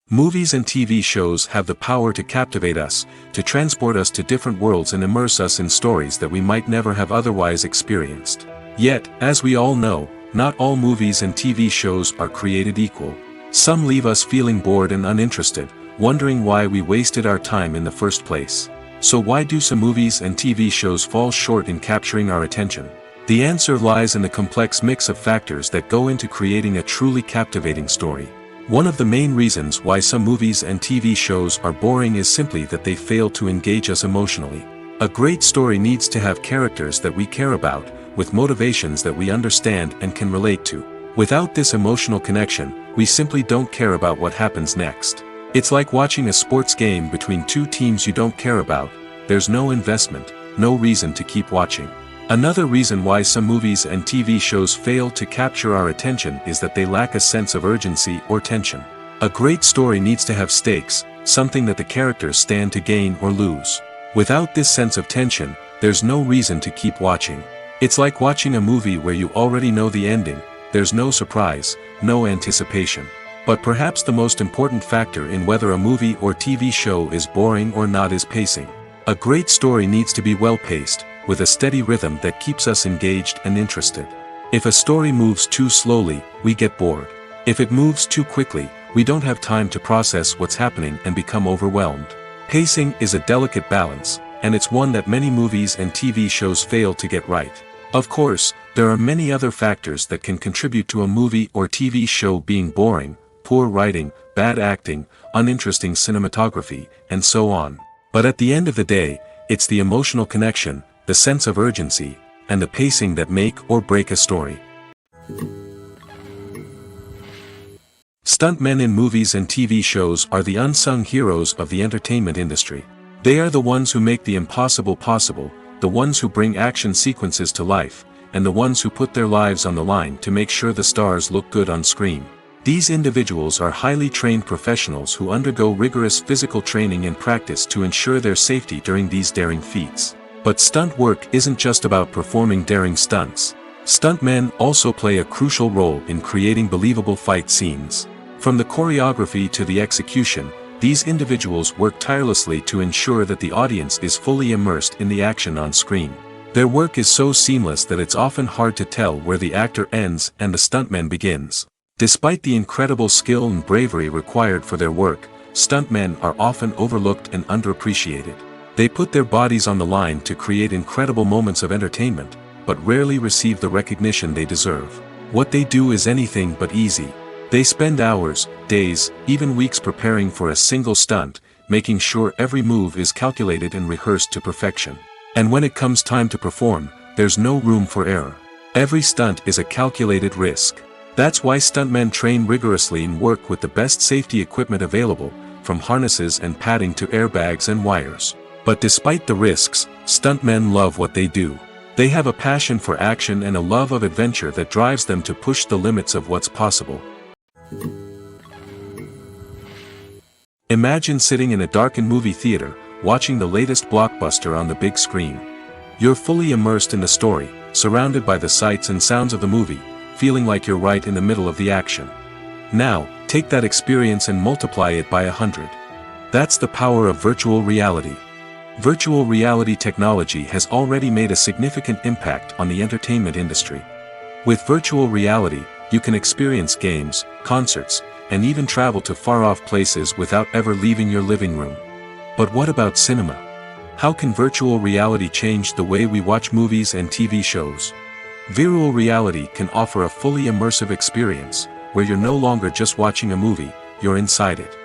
Movies and TV shows have the power to captivate us, to transport us to different worlds and immerse us in stories that we might never have otherwise experienced. Yet, as we all know, not all movies and TV shows are created equal. Some leave us feeling bored and uninterested, wondering why we wasted our time in the first place. So why do some movies and TV shows fall short in capturing our attention? The answer lies in the complex mix of factors that go into creating a truly captivating story. One of the main reasons why some movies and TV shows are boring is simply that they fail to engage us emotionally. A great story needs to have characters that we care about, with motivations that we understand and can relate to. Without this emotional connection, we simply don't care about what happens next. It's like watching a sports game between two teams you don't care about. There's no investment, no reason to keep watching. Another reason why some movies and TV shows fail to capture our attention is that they lack a sense of urgency or tension. A great story needs to have stakes, something that the characters stand to gain or lose. Without this sense of tension, there's no reason to keep watching. It's like watching a movie where you already know the ending. There's no surprise, no anticipation. But perhaps the most important factor in whether a movie or TV show is boring or not is pacing. A great story needs to be well-paced, with a steady rhythm that keeps us engaged and interested. If a story moves too slowly, we get bored. If it moves too quickly, we don't have time to process what's happening and become overwhelmed. Pacing is a delicate balance, and it's one that many movies and TV shows fail to get right. Of course, there are many other factors that can contribute to a movie or TV show being boring: poor writing, bad acting, uninteresting cinematography, and so on. But at the end of the day, it's the emotional connection, the sense of urgency, and the pacing that make or break a story. Stuntmen in movies and TV shows are the unsung heroes of the entertainment industry. They are the ones who make the impossible possible, the ones who bring action sequences to life, and the ones who put their lives on the line to make sure the stars look good on screen. These individuals are highly trained professionals who undergo rigorous physical training and practice to ensure their safety during these daring feats. But stunt work isn't just about performing daring stunts. Stuntmen also play a crucial role in creating believable fight scenes. From the choreography to the execution, these individuals work tirelessly to ensure that the audience is fully immersed in the action on screen. Their work is so seamless that it's often hard to tell where the actor ends and the stuntman begins. Despite the incredible skill and bravery required for their work, stuntmen are often overlooked and underappreciated. They put their bodies on the line to create incredible moments of entertainment, but rarely receive the recognition they deserve. What they do is anything but easy. They spend hours, days, even weeks preparing for a single stunt, making sure every move is calculated and rehearsed to perfection. And when it comes time to perform, there's no room for error. Every stunt is a calculated risk. That's why stuntmen train rigorously and work with the best safety equipment available, from harnesses and padding to airbags and wires. But despite the risks, stuntmen love what they do. They have a passion for action and a love of adventure that drives them to push the limits of what's possible. Imagine sitting in a darkened movie theater, watching the latest blockbuster on the big screen. You're fully immersed in the story, surrounded by the sights and sounds of the movie, feeling like you're right in the middle of the action. Now, take that experience and multiply it by 100. That's the power of virtual reality. Virtual reality technology has already made a significant impact on the entertainment industry. With virtual reality, you can experience games, concerts, and even travel to far-off places without ever leaving your living room. But what about cinema? How can virtual reality change the way we watch movies and TV shows? Virtual reality can offer a fully immersive experience, where you're no longer just watching a movie, you're inside it.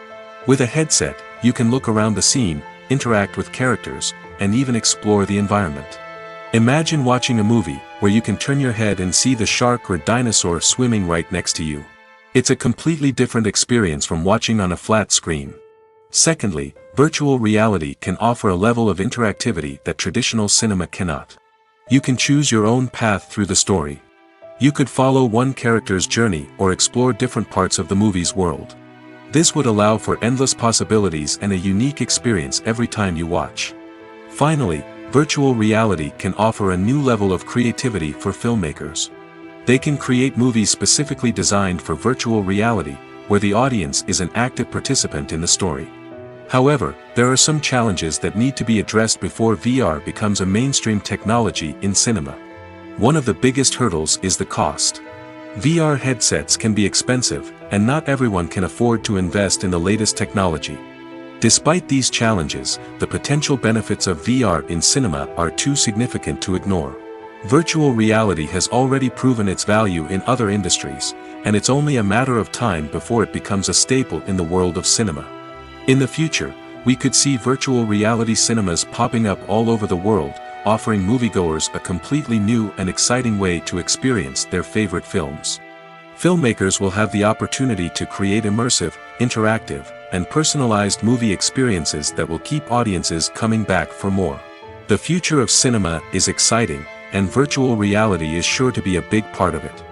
With a headset, you can look around the scene, interact with characters, and even explore the environment. Imagine watching a movie, where you can turn your head and see the shark or dinosaur swimming right next to you. It's a completely different experience from watching on a flat screen. Secondly, virtual reality can offer a level of interactivity that traditional cinema cannot. You can choose your own path through the story. You could follow one character's journey or explore different parts of the movie's world. This would allow for endless possibilities and a unique experience every time you watch. Finally, virtual reality can offer a new level of creativity for filmmakers. They can create movies specifically designed for virtual reality, where the audience is an active participant in the story. However, there are some challenges that need to be addressed before VR becomes a mainstream technology in cinema. One of the biggest hurdles is the cost. VR headsets can be expensive, and not everyone can afford to invest in the latest technology. Despite these challenges, the potential benefits of VR in cinema are too significant to ignore. Virtual reality has already proven its value in other industries, and it's only a matter of time before it becomes a staple in the world of cinema. In the future, we could see virtual reality cinemas popping up all over the world, offering moviegoers a completely new and exciting way to experience their favorite films. Filmmakers will have the opportunity to create immersive, interactive, and personalized movie experiences that will keep audiences coming back for more. The future of cinema is exciting, and virtual reality is sure to be a big part of it.